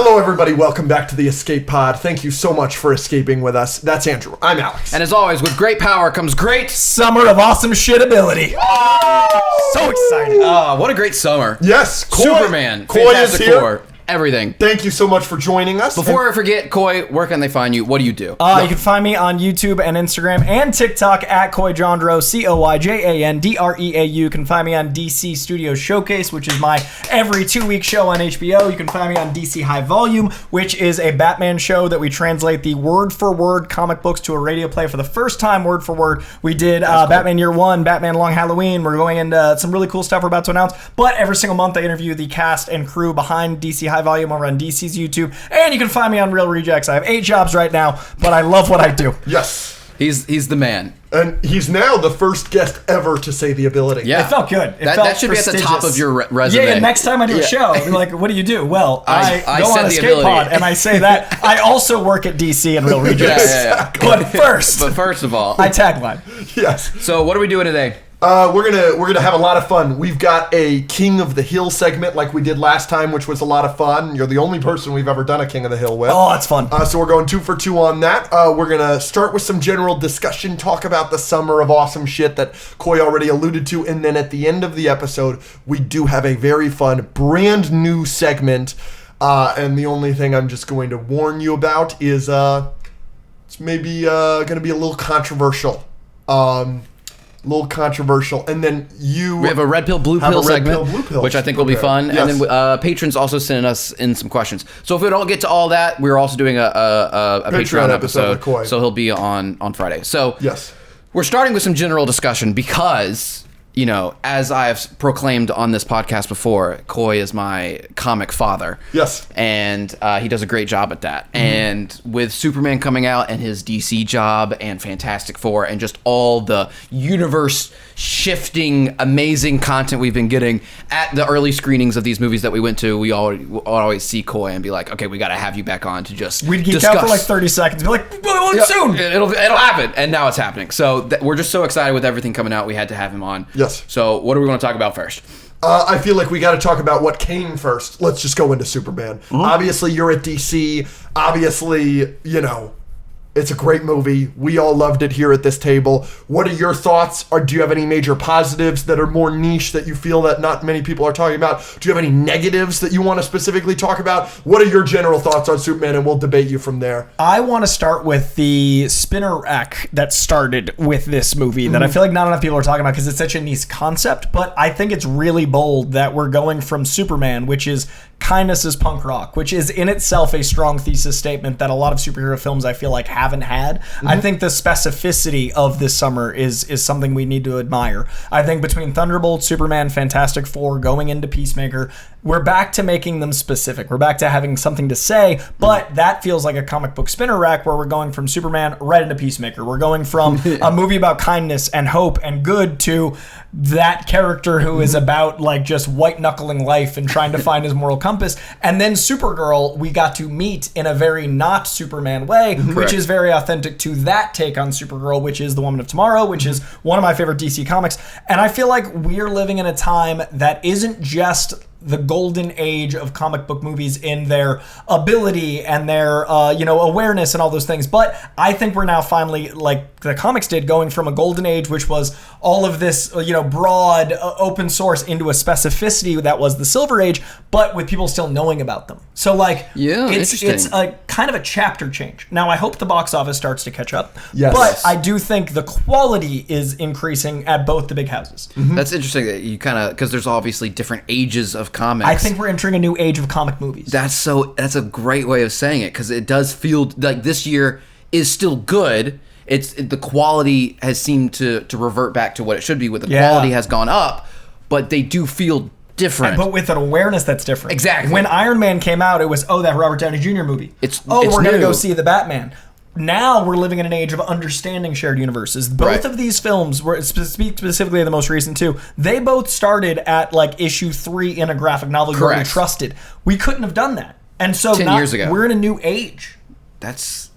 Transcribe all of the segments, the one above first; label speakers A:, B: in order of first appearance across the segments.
A: Hello, everybody. Welcome back to the Escape Pod. Thank you so much for escaping with us. That's Andrew. I'm Alex.
B: And as always, with great power comes great
C: summer of awesome shit ability. So excited.
B: What a great summer.
A: Yes.
B: Superman.
A: COY is
B: Fantastic
A: here.
B: Four. Everything.
A: Thank you so much for joining us.
B: Before I forget, Coy, where can they find you? What do you do?
C: You can find me on YouTube and Instagram and TikTok at COY JANDREAU, COYJANDREAU. You can find me on DC Studio Showcase, which is my every 2-week show on HBO. You can find me on DC High Volume, which is a Batman show that we translate the word-for-word comic books to a radio play for the first time, word for word. We did cool. Batman Year One, Batman Long Halloween. We're going into some really cool stuff we're about to announce. But every single month, I interview the cast and crew behind DC High Volume over on DC's YouTube. And you can find me on Real Rejects. I have 8 jobs right now, but I love what I do.
A: Yes.
B: He's the man.
A: And he's now the first guest ever to say the ability.
C: Yeah. It felt good.
B: That should be at the top of your resume.
C: Yeah, next time I do a show, I'll be like, what do you do? Well, I go on Escape Pod, and I say that. I also work at DC and Real Rejects.
B: Exactly.
C: But first
B: of all,
C: I tagline.
A: Yes.
B: So what are we doing today?
A: We're gonna have a lot of fun. We've got a King of the Hill segment like we did last time, which was a lot of fun. You're the only person we've ever done a King of the Hill with.
C: Oh, that's fun.
A: So we're going 2 for 2 on that. We're gonna start with some general discussion, talk about the summer of awesome shit that Coy already alluded to, and then at the end of the episode, we do have a very fun, brand new segment. And the only thing I'm just going to warn you about is it's maybe gonna be a little controversial. And then we
B: have a red pill, blue pill segment,
A: blue pill
B: which I think will be fun.
A: Yes.
B: And then patrons also sent us in some questions. So if we don't get to all that, we're also doing a Patreon episode. So he'll be on Friday. So
A: yes,
B: we're starting with some general discussion because, you know, as I have proclaimed on this podcast before, Coy is my comic father.
A: Yes.
B: And he does a great job at that. Mm-hmm. And with Superman coming out and his DC job and Fantastic Four and just all the universe shifting, amazing content we've been getting at the early screenings of these movies that we went to, we always see Coy and be like, okay, we got to have you back on to just
C: We'd geek
B: discuss.
C: out for like 30 seconds. Be like, soon.
B: It'll happen. And now it's happening. So we're just so excited with everything coming out. We had to have him on.
A: Yes.
B: So what do we want to talk about first?
A: I feel like we got to talk about what came first. Let's just go into Superman. Mm-hmm. Obviously, you're at DC. Obviously, you know, it's a great movie. We all loved it here at this table. What are your thoughts? Or do you have any major positives that are more niche that you feel that not many people are talking about? Do you have any negatives that you want to specifically talk about? What are your general thoughts on Superman? And we'll debate you from there.
C: I want to start with the spinner rack that started with this movie that I feel like not enough people are talking about because it's such a niche concept, but I think it's really bold that we're going from Superman, which is kindness is punk rock, which is in itself a strong thesis statement that a lot of superhero films I feel like haven't had. Mm-hmm. I think the specificity of this summer is something we need to admire. I think between Thunderbolts, Superman, Fantastic Four, going into Peacemaker, we're back to making them specific. We're back to having something to say, but that feels like a comic book spinner rack where we're going from Superman right into Peacemaker. We're going from a movie about kindness and hope and good to that character who is about like just white knuckling life and trying to find his moral compass. And then Supergirl, we got to meet in a very not Superman way, which is very authentic to that take on Supergirl, which is the Woman of Tomorrow, which is one of my favorite DC comics. And I feel like we're living in a time that isn't just the golden age of comic book movies in their ability and their awareness and all those things, but I think we're now finally, like the comics did, going from a golden age, which was all of this broad open source, into a specificity that was the Silver Age, but with people still knowing about them. So it's a kind of a chapter change. Now I hope the box office starts to catch up.
A: Yes.
C: But I do think the quality is increasing at both the big houses.
B: Mm-hmm. That's interesting that you kind of, because there's obviously different ages of comics.
C: I think we're entering a new age of comic movies.
B: That's a great way of saying it, because it does feel like this year is still good. The quality has seemed to revert back to what it should be. The quality has gone up, but they do feel different.
C: But with an awareness that's different.
B: Exactly.
C: When Iron Man came out, it was, that Robert Downey Jr. movie.
B: It's
C: we're going to
B: new.
C: go see the Batman. Now we're living in an age of understanding shared universes. Both of these films, specifically the most recent two, they both started at like issue 3 in a graphic novel you already trusted. We couldn't have done that. And so
B: 10 years ago.
C: We're in a new age.
B: That's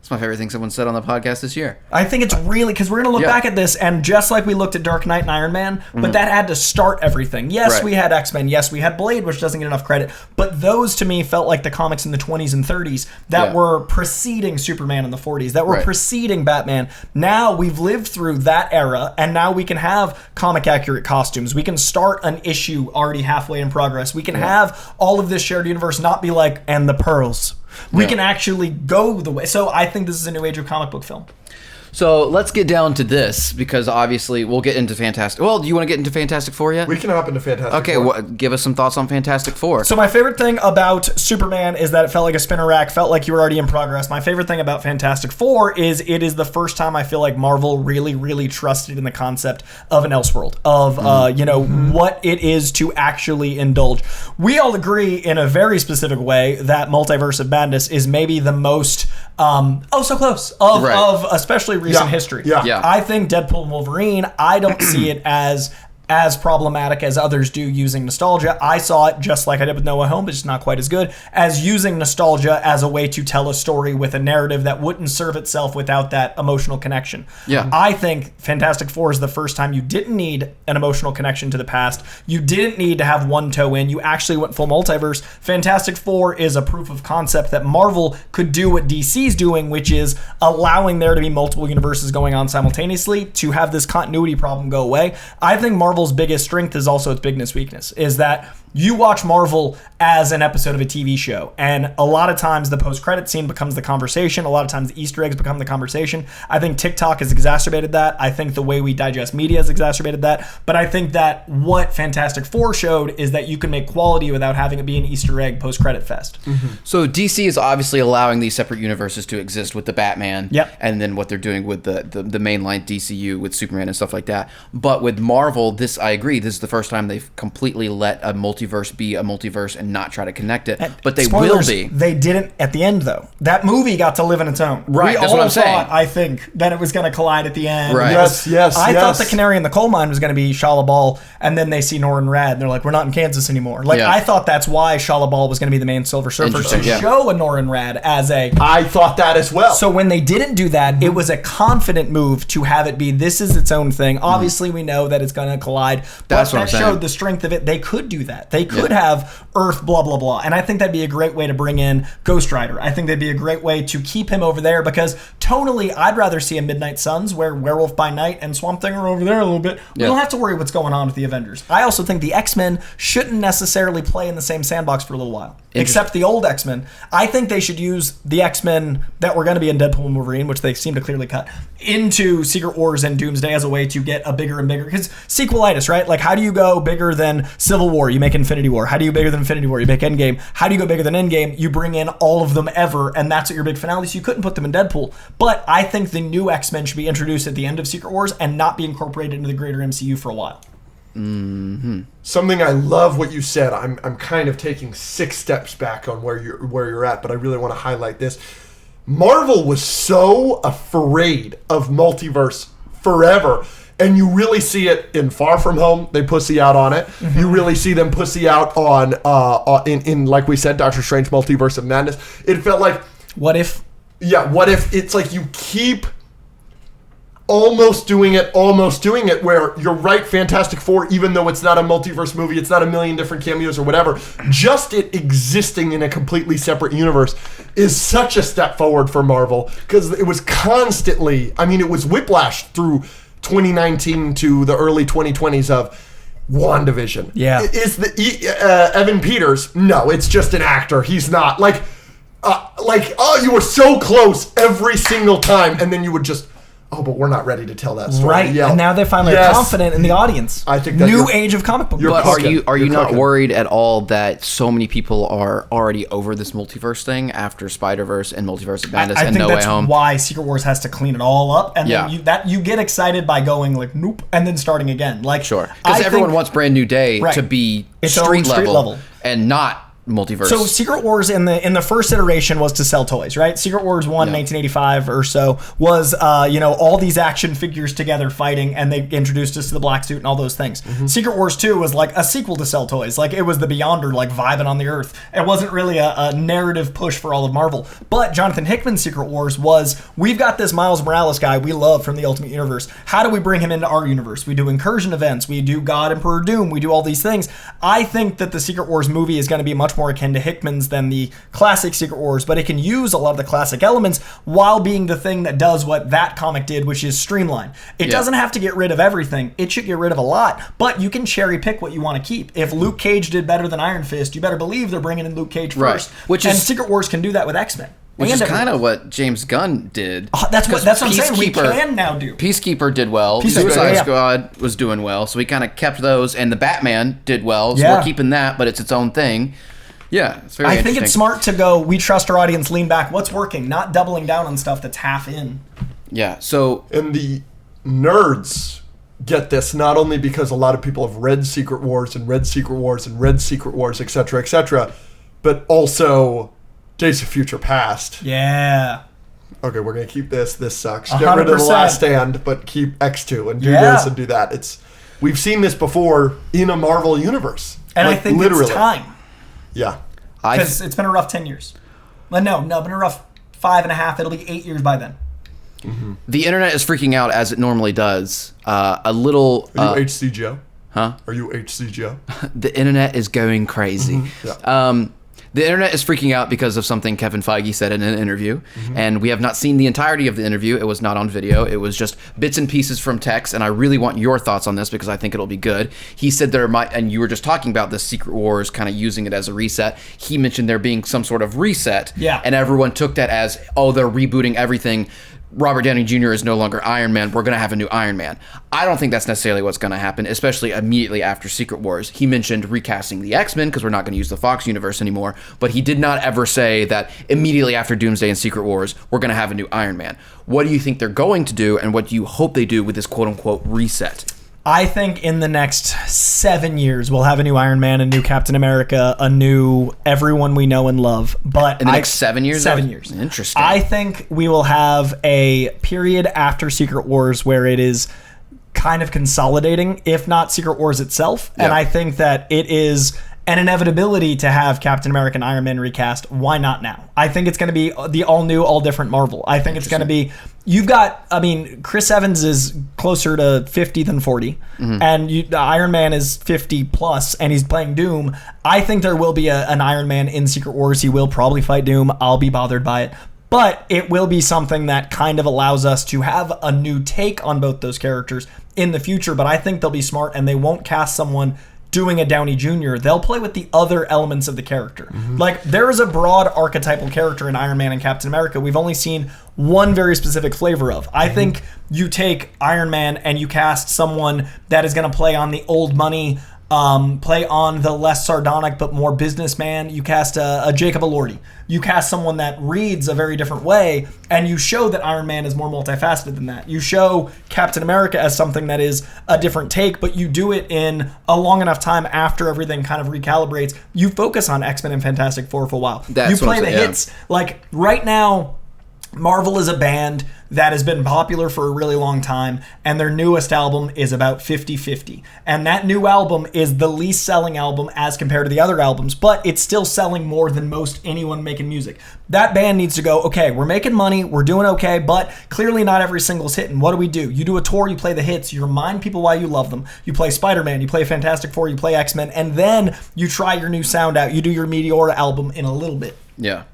B: It's my favorite thing someone said on the podcast this year.
C: I think it's really, because we're going to look back at this, and just like we looked at Dark Knight and Iron Man, but that had to start everything. Yes, we had X-Men. Yes, we had Blade, which doesn't get enough credit. But those, to me, felt like the comics in the 20s and 30s that were preceding Superman in the 40s, that were preceding Batman. Now we've lived through that era, and now we can have comic-accurate costumes. We can start an issue already halfway in progress. We can have all of this shared universe not be like, and the pearls. We can actually go the way. So I think this is a new age of comic book film.
B: So let's get down to this, because obviously we'll get into Fantastic... Well, do you want to get into Fantastic Four yet?
A: We can hop into Fantastic Four.
B: Okay, give us some thoughts on Fantastic Four.
C: So my favorite thing about Superman is that it felt like a spinner rack, felt like you were already in progress. My favorite thing about Fantastic Four is it is the first time I feel like Marvel really, really trusted in the concept of an Elseworld, of, what it is to actually indulge. We all agree in a very specific way that Multiverse of Madness is maybe the most... so close of especially recent history.
A: Yeah.
C: I think Deadpool and Wolverine, I don't see it as problematic as others do using nostalgia. I saw it just like I did with No Way Home, but just not quite as good, as using nostalgia as a way to tell a story with a narrative that wouldn't serve itself without that emotional connection.
B: Yeah.
C: I think Fantastic Four is the first time you didn't need an emotional connection to the past. You didn't need to have one toe in. You actually went full multiverse. Fantastic Four is a proof of concept that Marvel could do what DC's doing, which is allowing there to be multiple universes going on simultaneously to have this continuity problem go away. I think Marvel's biggest strength is also its biggest weakness, is that you watch Marvel as an episode of a TV show, and a lot of times the post-credit scene becomes the conversation. A lot of times the Easter eggs become the conversation. I think TikTok has exacerbated that. I think the way we digest media has exacerbated that. But I think that what Fantastic Four showed is that you can make quality without having it be an Easter egg post-credit fest.
B: Mm-hmm. So DC is obviously allowing these separate universes to exist with the Batman, and then what they're doing with the mainline DCU with Superman and stuff like that. But with Marvel, I agree, this is the first time they've completely let a multiverse be a multiverse and not try to connect it. But they
C: Spoilers,
B: will be.
C: They didn't at the end, though. That movie got to live in its own.
B: Right, that's what I'm saying.
C: Thought, I think, that it was going to collide at the end.
B: Right.
A: Yes.
C: I thought the canary in the coal mine was going to be Shala Ball, and then they see Norrin Rad, and they're like, we're not in Kansas anymore. I thought that's why Shala Ball was going to be the main Silver Surfer, to show a Norrin Rad as a...
A: I thought that as well.
C: So when they didn't do that, it was a confident move to have it be, this is its own thing. Obviously, we know that it's going to collide, but that showed the strength of it. They could do that. They could have Earth, blah, blah, blah. And I think that'd be a great way to bring in Ghost Rider. I think that'd be a great way to keep him over there, because tonally, I'd rather see a Midnight Suns where Werewolf by Night and Swamp Thing are over there a little bit. We don't have to worry what's going on with the Avengers. I also think the X-Men shouldn't necessarily play in the same sandbox for a little while, except the old X-Men. I think they should use the X-Men that were going to be in Deadpool and Wolverine, which they seem to clearly cut, into Secret Wars and Doomsday as a way to get a bigger and bigger, because sequelitis, right? Like, how do you go bigger than Civil War? You make Infinity War. How do you go bigger than Infinity War? You make Endgame. How do you go bigger than Endgame? You bring in all of them ever, and that's at your big finale, so you couldn't put them in Deadpool. But I think the new X-Men should be introduced at the end of Secret Wars and not be incorporated into the greater MCU for a while.
B: Mm-hmm.
A: Something I love what you said. I'm kind of taking 6 steps back on where you're at, but I really want to highlight this. Marvel was so afraid of multiverse forever. And you really see it in Far From Home. They pussy out on it. Mm-hmm. You really see them pussy out on in like we said, Doctor Strange Multiverse of Madness. It felt like,
C: what if?
A: Yeah, what if it's like you keep almost doing it where you're right, Fantastic Four, even though it's not a multiverse movie, it's not a million different cameos or whatever, just it existing in a completely separate universe is such a step forward for Marvel, because it was constantly, it was whiplash through 2019 to the early 2020s of WandaVision.
C: Yeah.
A: Is the Evan Peters? No, it's just an actor. He's not. You were so close every single time, and then you would just, but we're not ready to tell that story.
C: Right,
A: yeah.
C: And now they finally are confident in the audience.
A: I think that
C: new age of comic book.
B: But are you not worried at all that so many people are already over this multiverse thing after Spider-Verse and Multiverse of Madness and No Way Home?
C: I think that's why Secret Wars has to clean it all up, and then you get excited by going like nope, and then starting again. Like
B: sure, because everyone wants Brand New Day to be street level and not multiverse.
C: So Secret Wars in the first iteration was to sell toys, right? Secret Wars 1, 1985 or so, was all these action figures together fighting, and they introduced us to the black suit and all those things. Secret Wars 2 was like a sequel to sell toys. Like, it was the Beyonder, like, vibing on the Earth. It wasn't really a narrative push for all of Marvel. But Jonathan Hickman's Secret Wars was, we've got this Miles Morales guy we love from the Ultimate Universe. How do we bring him into our universe? We do incursion events. We do God Emperor Doom. We do all these things. I think that the Secret Wars movie is going to be much more akin to Hickman's than the classic Secret Wars, but it can use a lot of the classic elements while being the thing that does what that comic did, which is streamline. It doesn't have to get rid of everything. It should get rid of a lot, but you can cherry pick what you want to keep. If Luke Cage did better than Iron Fist, you better believe they're bringing in Luke Cage first. And Secret Wars can do that with X-Men.
B: Which is kind of what James Gunn did.
C: That's what I'm saying. We can now do.
B: Peacekeeper did well. Suicide Squad was doing well, so we kind of kept those. And the Batman did well, so we're keeping that, but it's its own thing. Yeah, it's very interesting.
C: I think it's smart to go, we trust our audience, lean back, what's working, not doubling down on stuff that's half in.
B: Yeah, so...
A: And the nerds get this not only because a lot of people have read Secret Wars and read Secret Wars and read Secret Wars, etc., but also Days of Future Past.
C: Yeah.
A: Okay, we're going to keep this. This sucks. Get 100%. Rid of The Last Stand, but keep X2 and do this and do that. We've seen this before in a Marvel universe.
C: And I think it's time.
A: Yeah.
C: Because it's been a rough 10 years. Well, no, been a rough 5.5. It'll be 8 years by then.
B: The internet is freaking out as it normally does. A little...
A: Are you HCGO?
B: Huh?
A: Are you HCGO?
B: The internet is going crazy. Yeah. The internet is freaking out because of something Kevin Feige said in an interview, and we have not seen the entirety of the interview. It was not on video. It was just bits and pieces from text, and I really want your thoughts on this because I think it'll be good. He said there might, and you were just talking about this Secret Wars, kind of using it as a reset. He mentioned there being some sort of reset, and everyone took that as, oh, they're rebooting everything. Robert Downey Jr. is no longer Iron Man. We're going to have a new Iron Man. I don't think that's necessarily what's going to happen, especially immediately after Secret Wars. He mentioned recasting the X-Men because we're not going to use the Fox universe anymore, but he did not ever say that immediately after Doomsday and Secret Wars, we're going to have a new Iron Man. What do you think they're going to do, and what do you hope they do with this quote-unquote reset?
C: I think in the next 7 years, we'll have a new Iron Man, a new Captain America, a new everyone we know and love. But
B: in the next 7 years?
C: 7 years.
B: Interesting.
C: I think we will have a period after Secret Wars where it is kind of consolidating, if not Secret Wars itself. And I think that it is an inevitability to have Captain America and Iron Man recast. Why not now? I think it's going to be the all new, all different Marvel. I think it's going to be... You've got, Chris Evans is closer to 50 than 40, and Iron Man is 50 plus, and he's playing Doom. I think there will be an Iron Man in Secret Wars. He will probably fight Doom. I'll be bothered by it. But it will be something that kind of allows us to have a new take on both those characters in the future, but I think they'll be smart, and they won't cast someone doing a Downey Jr. They'll play with the other elements of the character. Like, there is a broad archetypal character in Iron Man and Captain America we've only seen one very specific flavor of. I think you take Iron Man and you cast someone that is going to play on the old money, play on the less sardonic but more businessman. You cast a Jacob Elordi. You cast someone that reads a very different way, and you show that Iron Man is more multifaceted than that. You show Captain America as something that is a different take, but you do it in a long enough time after everything kind of recalibrates. You focus on X-Men and Fantastic Four for a while. You play the hits. Like, right now, Marvel is a band that has been popular for a really long time, and their newest album is about 50-50. And that new album is the least selling album as compared to the other albums, but it's still selling more than most anyone making music. That band needs to go, okay, we're making money, we're doing okay, but clearly not every single's hitting. What do? You do a tour, you play the hits, you remind people why you love them. You play Spider-Man, you play Fantastic Four, you play X-Men, and then you try your new sound out. You do your Meteora album in a little bit.
B: Yeah.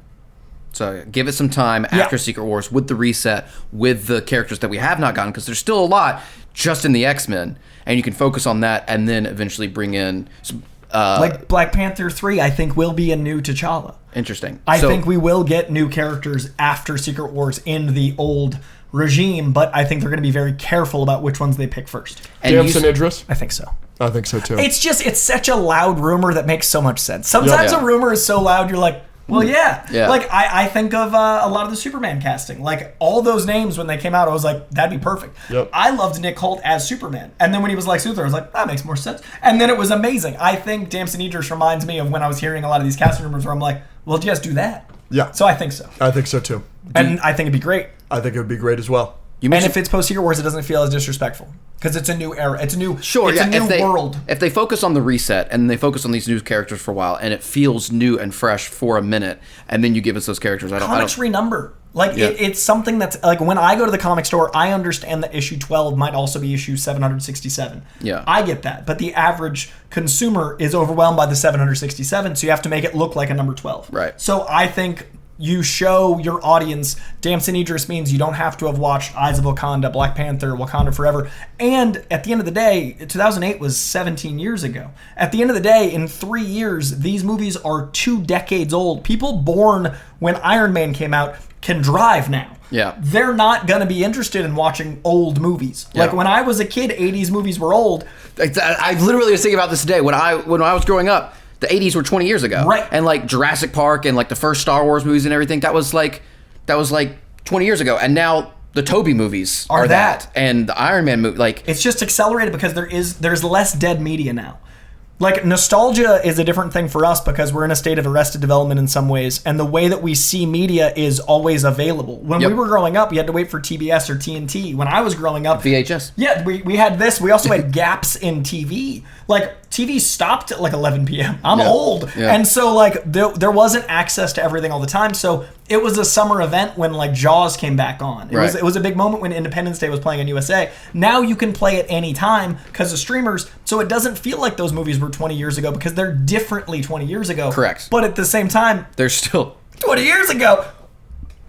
B: So give it some time after Secret Wars with the reset, with the characters that we have not gotten, because there's still a lot just in the X-Men, and you can focus on that and then eventually bring in some...
C: like Black Panther 3, I think will be a new T'Challa.
B: Interesting.
C: I think we will get new characters after Secret Wars in the old regime, but I think they're going to be very careful about which ones they pick first.
A: Damson Idris?
C: I think so.
A: I think so too.
C: It's such a loud rumor that makes so much sense. Sometimes a rumor is so loud, you're like, Well, yeah.
B: Yeah.
C: Like, I think of a lot of the Superman casting. Like, all those names when they came out, I was like, that'd be perfect.
A: Yep.
C: I loved Nick Holt as Superman. And then when he was Lex Luthor, I was like, that makes more sense. And then it was amazing. I think Damson Idris reminds me of when I was hearing a lot of these casting rumors where I'm like, well, just do that.
A: Yeah.
C: So I think so.
A: I think so too.
C: And I think it'd be great.
A: I think it would be great as well.
C: And if it's post-Secret Wars, it doesn't feel as disrespectful. Because it's a new era. It's a new,
B: Sure,
C: it's
B: yeah.
C: a new world.
B: If they focus on the reset and they focus on these new characters for a while, and it feels new and fresh for a minute, and then you give us those characters,
C: Comics renumber. Like, it's something that's, like, when I go to the comic store, I understand that issue 12 might also be issue 767.
B: Yeah.
C: I get that. But the average consumer is overwhelmed by the 767, so you have to make it look like a number 12.
B: Right.
C: So I think you show your audience Damson Idris means you don't have to have watched Eyes of Wakanda, Black Panther, Wakanda Forever. And at the end of the day, 2008 was 17 years ago. At the end of the day, in 3 years, these movies are 2 decades old. People born when Iron Man came out can drive now.
B: Yeah.
C: They're not going to be interested in watching old movies.
B: Yeah.
C: Like when I was a kid, 80s movies were old.
B: I literally was thinking about this today. When I was growing up, the 80s were 20 years ago.
C: Right.
B: And like Jurassic Park and like the first Star Wars movies and everything, that was like 20 years ago. And now the Toby movies are that. And the Iron Man movie, like,
C: It's just accelerated because there's less dead media now. Like, nostalgia is a different thing for us because we're in a state of arrested development in some ways, and the way that we see media is always available. When we were growing up, you had to wait for TBS or TNT. When I was growing up...
B: VHS.
C: Yeah, we had this. We also had gaps in TV. Like, TV stopped at like 11 p.m. I'm old.
B: Yeah.
C: And so, like, there wasn't access to everything all the time, so it was a summer event when, like, Jaws came back on. It was a big moment when Independence Day was playing on USA. Now you can play it any time because of streamers, so it doesn't feel like those movies were 20 years ago because they're differently 20 years ago.
B: Correct.
C: But at the same time,
B: they're still
C: 20 years ago.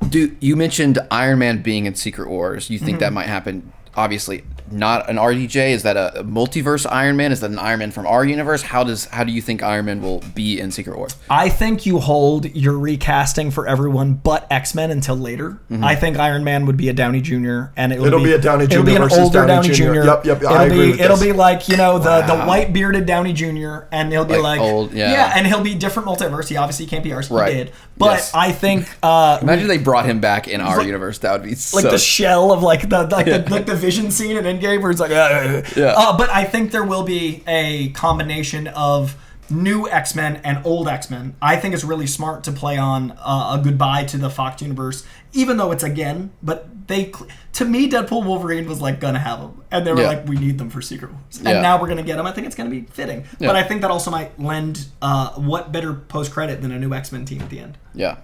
B: Dude, you mentioned Iron Man being in Secret Wars. You think that might happen? Obviously, not an RDJ. Is that a multiverse Iron Man? Is that an Iron Man from our universe? How do you think Iron Man will be in Secret Wars?
C: I think you hold your recasting for everyone but X-Men until later. I think Iron Man would be a Downey Jr. and it'll be
A: a Downey Jr.
C: It'll be an
A: versus
C: older
A: Downey Jr. Yep, I agree with
C: It'll
A: this.
C: be like, you know, the white bearded Downey Jr. and he'll be like
B: old,
C: and he'll be different multiverse. He obviously can't be ours.
B: Right.
C: He did. But
B: Yes.
C: I think
B: Imagine they brought him back in our universe. That would be
C: like
B: so
C: the shell of like the Vision scene in Endgame where it's like but I think there will be a combination of new X-Men and old X-Men. I think it's really smart to play on a goodbye to the Fox universe, even though it's again, but to me, Deadpool Wolverine was like gonna have them, and they were like, we need them for Secret Wars, and now we're gonna get them. I think it's gonna be fitting, but I think that also might lend what better post credit than a new X-Men team at the end.
B: Yeah.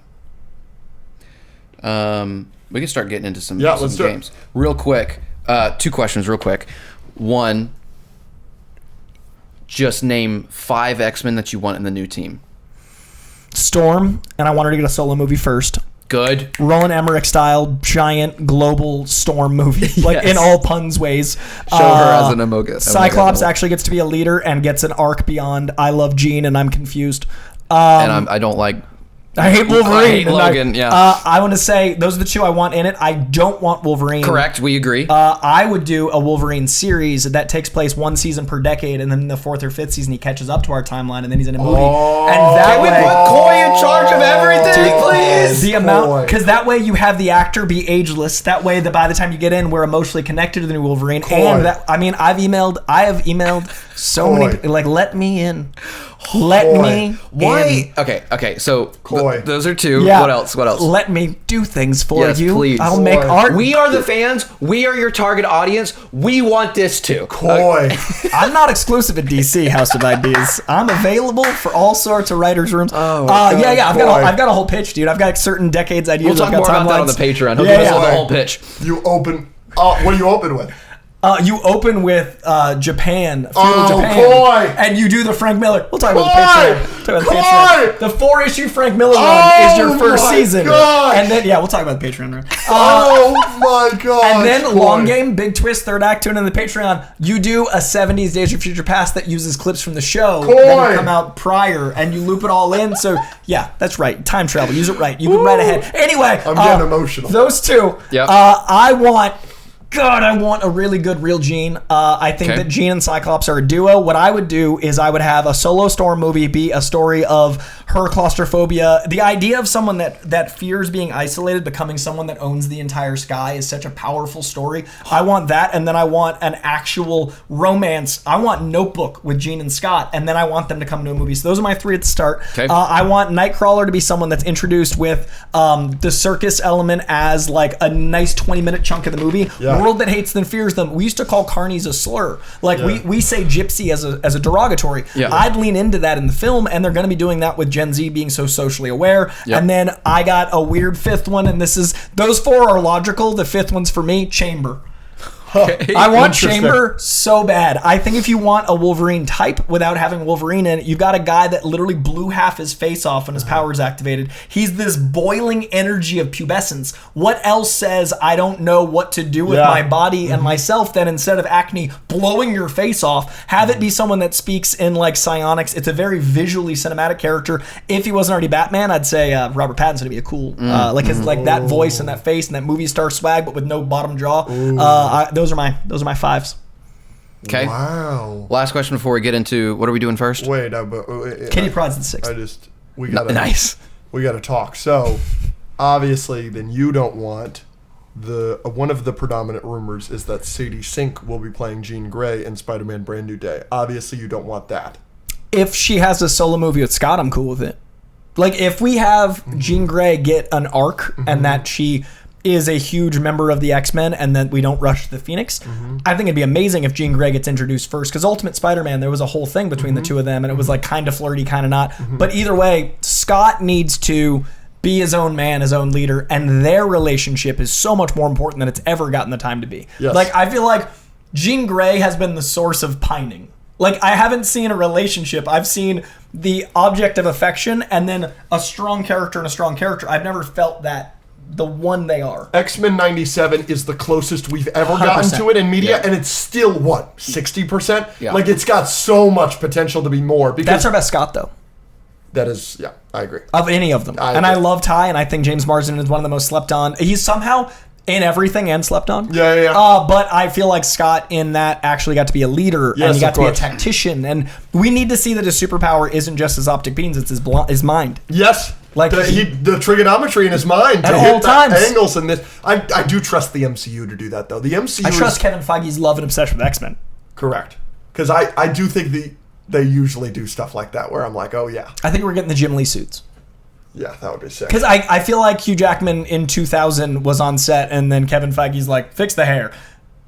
B: We can start getting into some
A: let's do
B: games real quick. 2 questions real quick. One, just name 5 X-Men that you want in the new team.
C: Storm, and I want her to get a solo movie first.
B: Good.
C: Roland Emmerich style, giant global Storm movie, like
B: Yes.
C: in all puns ways.
B: Show her as an Omega.
C: Cyclops actually gets to be a leader and gets an arc beyond I love Jean and I'm confused.
B: And I don't like.
C: I hate Wolverine.
B: I hate Logan.
C: I want to say those are the 2 I want in it. I don't want Wolverine.
B: Correct. We agree.
C: I would do a Wolverine series that takes place 1 season per decade, and then in the 4th or 5th season he catches up to our timeline, and then he's in a movie. And that
B: Can we
C: way,
B: put COY in charge of everything, please?
C: the amount, because that way you have the actor be ageless. That way, by the time you get in, we're emotionally connected to the new Wolverine. And that, I have emailed so many. Like, let me in. Let me.
B: Why?
C: In.
B: Okay. So
A: COY.
B: Those are 2.
C: Yeah.
B: What else?
C: Let me do things for
B: Yes,
C: you.
B: please.
C: I'll make art.
B: We are the fans. We are your target audience. We want this too.
A: COY.
C: I'm not exclusive at DC House of Ideas. I'm available for all sorts of writers' rooms.
A: God,
C: I've
A: boy.
C: got a whole pitch, dude. I've got certain decades ideas.
B: We'll talk more about that on the Patreon. He'll give us the whole pitch.
A: You open. What do you open with?
C: You open with Japan, feudal Japan,
A: COY.
C: and you do the Frank Miller. We'll talk about the
A: COY.
C: Patreon. The 4-issue Frank Miller run is your first
A: my
C: season,
A: gosh.
C: and then we'll talk about the Patreon run.
A: Oh my god!
C: And then long game, big twist, 3rd act, tune in the Patreon. You do a 70s Days of Future Past that uses clips from the show that have come out prior, and you loop it all in. So yeah, that's right. Time travel, use it right. You can write ahead. Anyway,
A: I'm getting emotional.
C: Those 2.
B: Yep.
C: I want God, I want a really good real Jean. I think that Jean and Cyclops are a duo. What I would do is I would have a solo Storm movie be a story of her claustrophobia. The idea of someone that fears being isolated becoming someone that owns the entire sky is such a powerful story. I want that, and then I want an actual romance. I want Notebook with Jean and Scott, and then I want them to come to a movie. So those are my three at the start.
B: Okay.
C: I want Nightcrawler to be someone that's introduced with the circus element as like a nice 20-minute chunk of the movie.
A: Yeah.
C: World that hates then fears them. We used to call carnies a slur. Like we say gypsy as a derogatory.
B: Yeah.
C: I'd lean into that in the film, and they're going to be doing that with Gen Z being so socially aware.
B: Yep.
C: And then I got a weird fifth one, and those four are logical. The fifth one's for me, Chamber. I want Chamber so bad. I think if you want a Wolverine type without having Wolverine in it, you've got a guy that literally blew half his face off when his powers activated. He's this boiling energy of pubescence. What else says I don't know what to do with my body and myself, then instead of acne blowing your face off, have it be someone that speaks in like psionics. It's a very visually cinematic character. If he wasn't already Batman, I'd say Robert Pattinson would be a cool like that voice and that face and that movie star swag, but with no bottom jaw. Those are my fives.
B: Okay.
A: Wow.
B: Last question before we get into what are we doing first?
A: Wait,
C: Kitty Pryde's the sixth.
A: We gotta
B: Nice.
A: We gotta talk. So, obviously, then you don't want one of the predominant rumors is that Sadie Sink will be playing Jean Grey in Spider-Man: Brand New Day. Obviously, you don't want that.
C: If she has a solo movie with Scott, I'm cool with it. Like if we have Jean Grey get an arc and that she is a huge member of the X-Men and then we don't rush the Phoenix. I think it'd be amazing if Jean Grey gets introduced first, because Ultimate Spider-Man, there was a whole thing between the two of them and it was like kind of flirty, kind of not. But either way, Scott needs to be his own man, his own leader, and their relationship is so much more important than it's ever gotten the time to be.
A: Yes.
C: Like I feel like Jean Grey has been the source of pining. Like I haven't seen a relationship. I've seen the object of affection and then a strong character and a strong character. I've never felt that the one they are.
A: X-Men 97 is the closest we've ever gotten
C: 100%.
A: to it in media, and it's still, 60%?
B: Yeah.
A: Like, it's got so much potential to be more. Because
C: That's our best Scott, though.
A: that is, I agree.
C: Of any of them. I love Ty, and I think James Marsden is one of the most slept on. He's somehow in everything and slept on.
A: Yeah.
C: But I feel like Scott in that actually got to be a leader, and he got to be a tactician. And we need to see that his superpower isn't just his optic beams, it's his mind.
A: Yes.
C: Like
A: the trigonometry in his mind
C: at
A: to
C: all
A: hit
C: times.
A: Angles in this. I do trust the MCU to do that, though. The MCU
C: I trust Kevin Feige's love and obsession with X-Men.
A: Correct. Because I do think they usually do stuff like that where I'm like, oh, yeah.
C: I think we're getting the Jim Lee suits.
A: Yeah, that would be sick.
C: Because I feel like Hugh Jackman in 2000 was on set, and then Kevin Feige's like, fix the hair.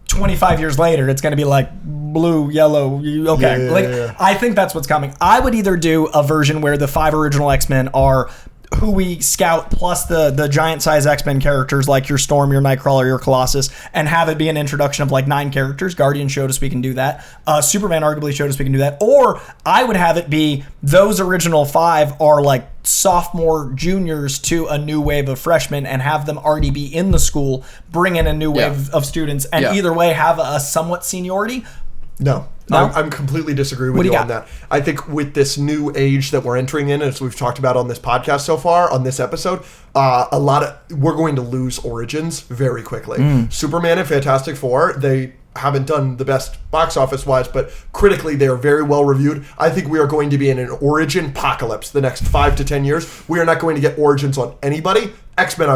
C: 25 years later, it's going to be like blue, yellow. Okay.
A: Yeah.
C: I think that's what's coming. I would either do a version where the 5 original X-Men are who we scout plus the giant size X-Men characters like your Storm, your Nightcrawler, your Colossus, and have it be an introduction of like 9 characters. Guardian showed us we can do that. Superman arguably showed us we can do that. Or I would have it be those original 5 are like sophomore juniors to a new wave of freshmen and have them already be in the school, bring in a new wave of students, and either way have a somewhat seniority.
A: No? I'm completely disagree with you on that. I think with this new age that we're entering in, as we've talked about on this podcast so far, on this episode, we're going to lose origins very quickly. Superman and Fantastic Four, they haven't done the best box office wise, but critically they are very well reviewed. I think we are going to be in an origin apocalypse the next 5 to 10 years. We are not going to get origins on anybody. X-Men,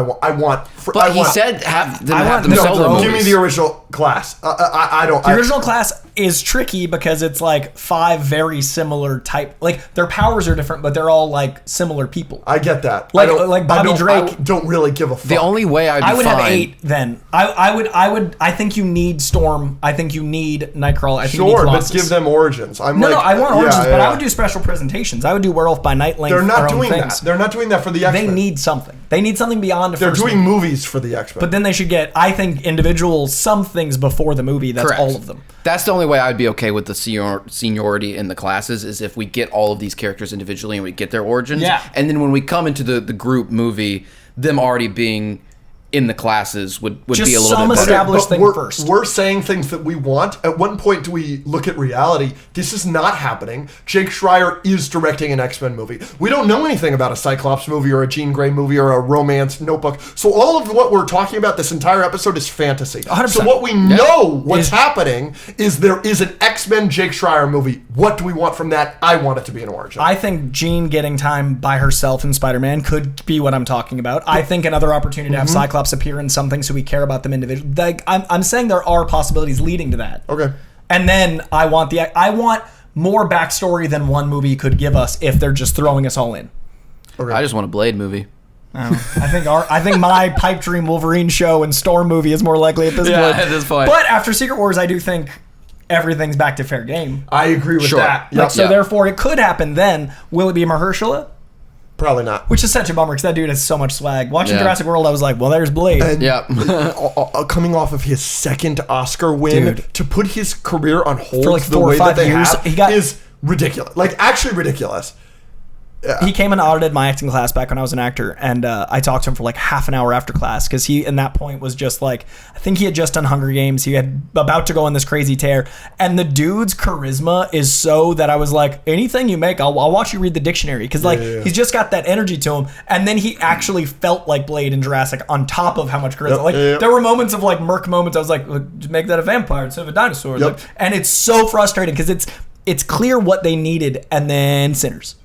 B: He said have them solo movies.
A: Give me the original class. The
C: original class is tricky because it's like 5 very similar type. Like their powers are different, but they're all like similar people.
A: I get that.
C: Like Bobby Drake.
A: I don't really give a fuck.
B: The only way
C: I would have 8 then. I think you need Storm. I think you need Nightcrawler. I think you need Colossus.
A: But give them origins. I
C: want origins, but I would do special presentations. I would do Werewolf by Night Length.
A: They're not doing that. They're not doing that for the X-Men.
C: They need something. They need something beyond.
A: They're doing movies for the X-Men.
C: But then they should get, I think, individual some things before the movie. That's
B: Correct.
C: all of them.
B: That's the only way I'd be okay with the seniority in the classes is if we get all of these characters individually and we get their origins.
C: Yeah.
B: And then when we come into the group movie, them already being in the classes would
C: Just
B: be a little
C: some
B: bit better.
C: established
A: But
C: thing first.
A: We're saying things that we want. At one point, do we look at reality? This is not happening. Jake Schreier is directing an X-Men movie. We don't know anything about a Cyclops movie or a Jean Grey movie or a romance notebook. So all of what we're talking about this entire episode is fantasy.
C: 100%.
A: So what we know what's happening is there is an X-Men Jake Schreier movie. What do we want from that? I want it to be an origin.
C: I think Jean getting time by herself in Spider-Man could be what I'm talking about. I think another opportunity to have Cyclops appear in something so we care about them individually. Like, I'm saying there are possibilities leading to that.
A: Okay.
C: And then I want more backstory than one movie could give us if they're just throwing us all in.
A: Okay.
B: I just want a Blade movie.
C: I think my pipe dream Wolverine show and Storm movie is more likely at this point.
B: At this point.
C: But after Secret Wars, I do think everything's back to fair game.
A: I agree with that.
C: Like, so therefore, it could happen then. Will it be Mahershala?
A: Probably not.
C: Which is such a bummer because that dude has so much swag. Watching Jurassic World, I was like, well, there's Blade.
A: And
B: Yep.
A: Coming off of his second Oscar win,
C: Dude.
A: to put his career on hold
C: For like
A: the
C: 4 or
A: way
C: 5
A: that they
C: years,
A: have is ridiculous. Like, actually ridiculous.
C: He came and audited my acting class back when I was an actor, and I talked to him for like half an hour after class because he, in that point, was just like, I think he had just done Hunger Games. He had about to go on this crazy tear, and the dude's charisma is so that I was like, anything you make, I'll watch you read the dictionary because like he's just got that energy to him, and then he actually felt like Blade in Jurassic on top of how much charisma. There were moments of like Merc moments. I was like, just make that a vampire instead of a dinosaur, like, and it's so frustrating because it's clear what they needed, and then Sinners.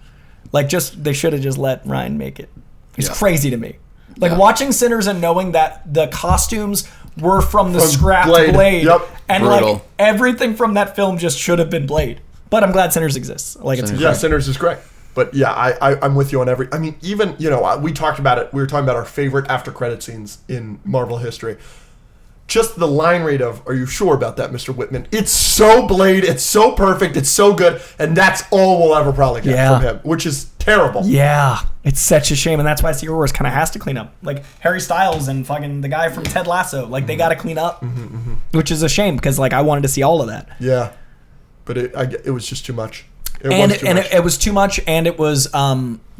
C: Like, they should have just let Ryan make it. It's crazy to me. Like, watching Sinners and knowing that the costumes were from the scrapped Blade. And,
B: Brutal.
C: like, everything from that film just should have been Blade. But I'm glad Sinners exists. Like, it's
A: Sinners is great. But yeah, I'm with you on every. I mean, even, we talked about it. We were talking about our favorite after credit scenes in Marvel history. Just the line read of, "Are you sure about that, Mr. Whitman?" It's so Blade, it's so perfect, it's so good, and that's all we'll ever probably get from him, which is terrible.
C: Yeah, it's such a shame, and that's why Secret Wars kind of has to clean up. Like Harry Styles and fucking the guy from Ted Lasso, like they got to clean up, which is a shame because like I wanted to see all of that.
A: Yeah, but it was just too much.
C: It was too much, and it was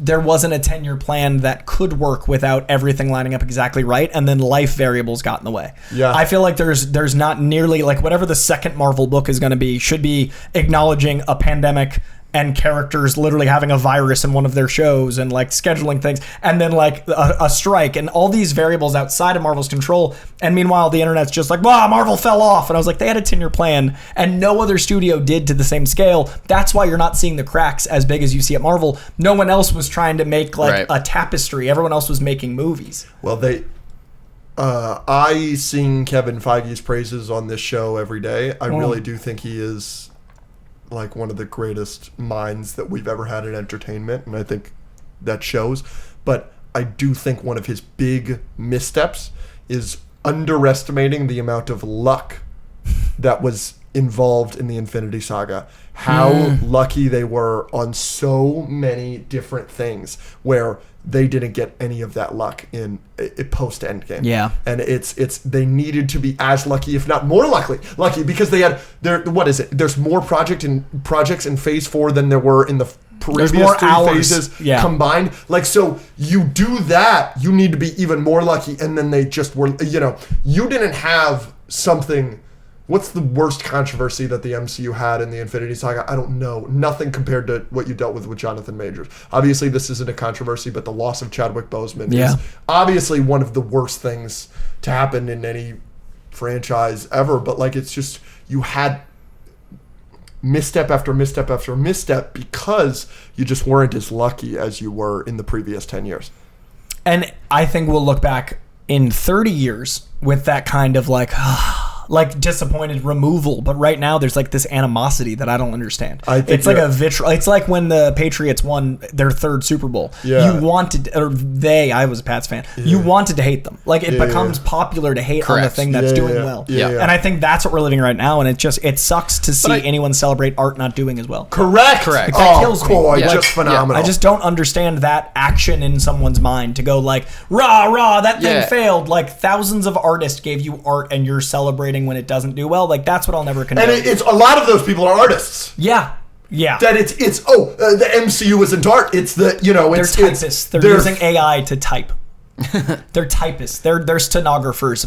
C: there wasn't a 10-year plan that could work without everything lining up exactly right, and then life variables got in the way.
A: Yeah,
C: I feel like there's not nearly like whatever the second Marvel book is going to be should be acknowledging a pandemic and characters literally having a virus in one of their shows and like scheduling things and then like a strike and all these variables outside of Marvel's control. And meanwhile, the internet's just like, wow, Marvel fell off. And I was like, they had a 10-year plan and no other studio did to the same scale. That's why you're not seeing the cracks as big as you see at Marvel. No one else was trying to make like a tapestry. Everyone else was making movies.
A: Well, I sing Kevin Feige's praises on this show every day. I really do think he is like one of the greatest minds that we've ever had in entertainment, and I think that shows. But I do think one of his big missteps is underestimating the amount of luck that was involved in the Infinity Saga. How lucky they were on so many different things where they didn't get any of that luck in post Endgame.
C: Yeah.
A: And it's they needed to be as lucky, if not more lucky because they had there's more projects in phase 4 than there were in the previous 3 phases combined. Like, so you do that, you need to be even more lucky, and then they just were, you didn't have something. What's the worst controversy that the MCU had in the Infinity Saga? I don't know. Nothing compared to what you dealt with Jonathan Majors. Obviously, this isn't a controversy, but the loss of Chadwick Boseman is obviously one of the worst things to happen in any franchise ever. But, like, it's just, you had misstep after misstep after misstep because you just weren't as lucky as you were in the previous 10 years.
C: And I think we'll look back in 30 years with that kind of like disappointed removal, but right now there's like this animosity that I don't understand. It's like a vitriol. It's like when the Patriots won their 3rd Super Bowl. Yeah. You wanted, I was a Pats fan. Yeah. You wanted to hate them. Like it becomes popular to hate on the thing that's doing well. Yeah. And I think that's what we're living right now. And it sucks to see anyone celebrate art not doing as well.
A: Correct.
C: Like, that kills me.
A: COY, just phenomenal.
C: I just don't understand that action in someone's mind to go like, rah, that thing failed. Like thousands of artists gave you art and you're celebrating when it doesn't do well. Like that's what I'll never condone.
A: And it's a lot of those people are artists.
C: Yeah.
A: That the MCU isn't art. It's the
C: they're typists. They're using AI to type. They're typists. They're stenographers.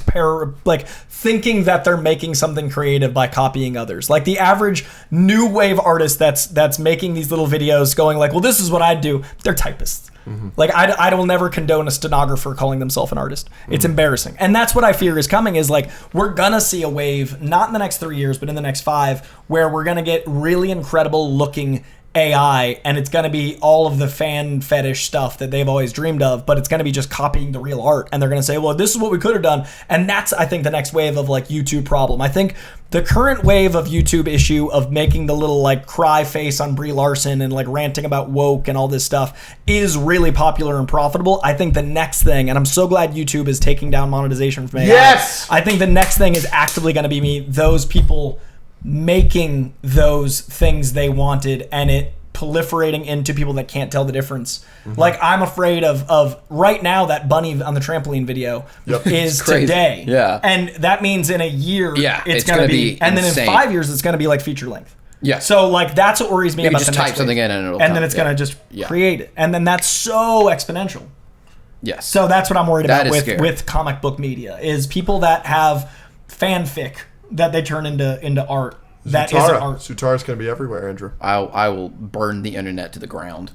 C: Thinking that they're making something creative by copying others. Like the average new wave artist that's making these little videos going like, well, this is what I'd do. They're typists. Like I will never condone a stenographer calling themselves an artist. It's embarrassing. And that's what I fear is coming is like, we're gonna see a wave, not in the next 3 years, but in the next 5, where we're gonna get really incredible looking AI, and it's going to be all of the fan fetish stuff that they've always dreamed of, but it's going to be just copying the real art, and they're going to say, well, this is what we could have done. And that's, I think, the next wave of like YouTube problem. I think the current wave of YouTube issue of making the little like cry face on Brie Larson and like ranting about woke and all this stuff is really popular and profitable. I think the next thing, and I'm so glad YouTube is taking down monetization from AI.
A: Yes!
C: I think the next thing is actively going to be those people making those things they wanted and it proliferating into people that can't tell the difference. Like I'm afraid of right now that bunny on the trampoline video is today.
B: Yeah.
C: And that means in a year it's going to be and
B: insane.
C: then in 5 years it's going to be like feature length.
B: Yeah.
C: So like that's what worries me
B: Maybe
C: about
B: just
C: the
B: type
C: next
B: something
C: wave.
B: in and it'll
C: and
B: come.
C: then it's going to just create it. And then that's so exponential.
B: Yes.
C: So that's what I'm worried
B: That
C: about
B: is scary.
C: with comic book media is people that have fanfic that they turn into art. That isn't art.
A: Sutara's going to be everywhere, Andrew.
B: I will burn the internet to the ground.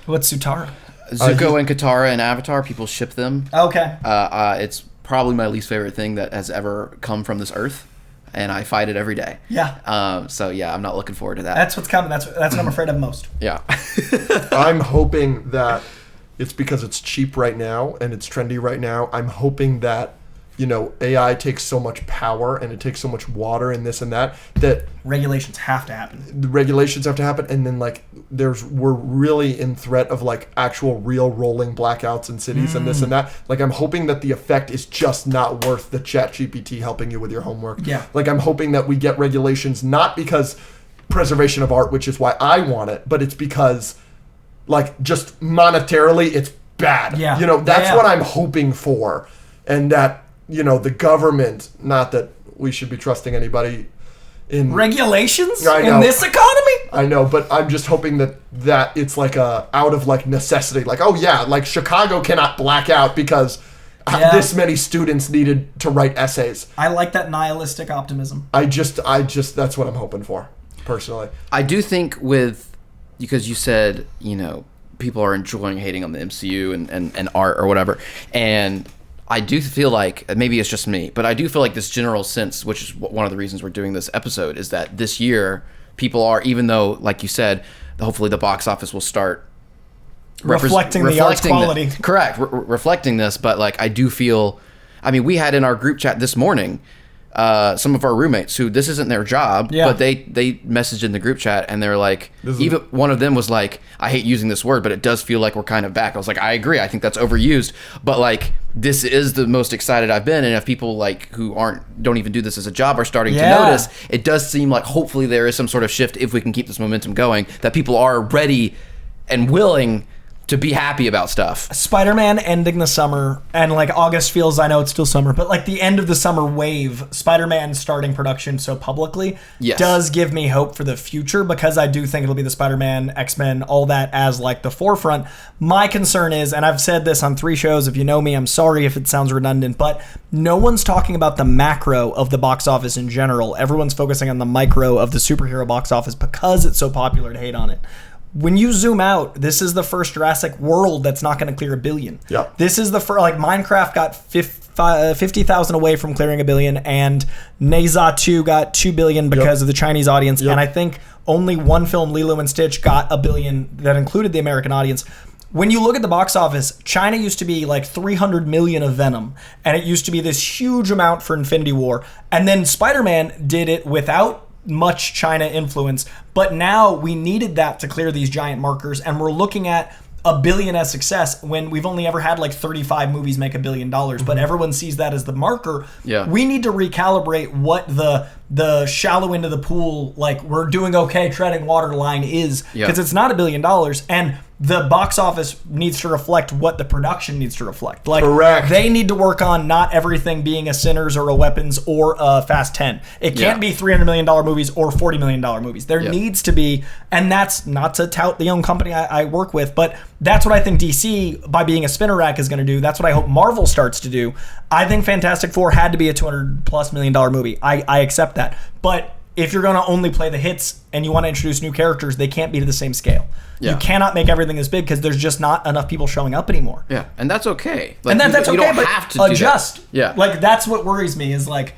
C: What's Sutara?
B: Zuko and Katara and Avatar, people ship them.
C: Okay.
B: It's probably my least favorite thing that has ever come from this earth, and I fight it every day.
C: Yeah.
B: So yeah, I'm not looking forward to that.
C: That's what's coming. That's what I'm afraid of most.
B: Yeah.
A: I'm hoping that it's because it's cheap right now and it's trendy right now. I'm hoping that, you know, AI takes so much power and it takes so much water and this and that
C: regulations have to happen.
A: The regulations have to happen, and then like we're really in threat of like actual real rolling blackouts in cities and this and that. Like I'm hoping that the effect is just not worth the ChatGPT helping you with your homework.
C: Yeah.
A: Like I'm hoping that we get regulations not because preservation of art, which is why I want it, but it's because like just monetarily it's bad.
C: Yeah.
A: You know, that's
C: Yeah.
A: what I'm hoping for. And that, you know, the government, not that we should be trusting anybody in
C: regulations
A: I know.
C: in this economy.
A: I know, but I'm just hoping that it's like a out of like necessity. Like, oh yeah, like Chicago cannot black out because this many students needed to write essays.
C: I like that nihilistic optimism.
A: I just that's what I'm hoping for, personally.
B: I do think because you said, you know, people are enjoying hating on the MCU and art or whatever, and I do feel like, maybe it's just me, but I do feel like this general sense, which is one of the reasons we're doing this episode, is that this year people are, even though, like you said, hopefully the box office will start
C: reflecting the art's quality.
B: Correct, reflecting this, but like I do feel, I mean, we had in our group chat this morning some of our roommates who this isn't their job, but they messaged in the group chat and they're like, even one of them was like, I hate using this word, but it does feel like we're kind of back. I was like, I agree. I think that's overused, but like this is the most excited I've been. And if people like who don't even do this as a job are starting to notice, it does seem like hopefully there is some sort of shift if we can keep this momentum going, that people are ready and willing to be happy about stuff.
C: Spider-Man ending the summer, and like August feels, I know it's still summer, but like the end of the summer wave, Spider-Man starting production so publicly does give me hope for the future, because I do think it'll be the Spider-Man, X-Men, all that as like the forefront. My concern is, and I've said this on 3 shows, if you know me, I'm sorry if it sounds redundant, but no one's talking about the macro of the box office in general. Everyone's focusing on the micro of the superhero box office because it's so popular to hate on it. When you zoom out, this is the first Jurassic World that's not going to clear $1 billion.
A: Yeah.
C: This is the first, like Minecraft got 50,000 away from clearing $1 billion, and Neza 2 got $2 billion because of the Chinese audience. And I think only one film, Lilo and Stitch, got $1 billion that included the American audience. When you look at the box office, China used to be like 300 million of Venom, and it used to be this huge amount for Infinity War. And then Spider-Man did it without much China influence, but now we needed that to clear these giant markers, and we're looking at $1 billion as success when we've only ever had like 35 movies make $1 billion, but everyone sees that as the marker. We need to recalibrate what the shallow end of the pool, like we're doing okay treading water line is, because it's not $1 billion. And the box office needs to reflect what the production needs to reflect. Like,
A: Correct.
C: They need to work on not everything being a Sinners or a Weapons or a Fast 10. It can't be $300 million movies or $40 million movies. There needs to be, and that's not to tout the young company I work with, but that's what I think DC, by being a spinner rack, is going to do. That's what I hope Marvel starts to do. I think Fantastic Four had to be a $200+ million movie. I accept that. But if you're going to only play the hits and you want to introduce new characters, they can't be to the same scale. Yeah. You cannot make everything this big because there's just not enough people showing up anymore.
B: Yeah, and that's okay.
C: Like, and that's okay,
B: don't
C: but
B: have to
C: adjust.
B: Do that. Yeah.
C: Like, that's what worries me is, like,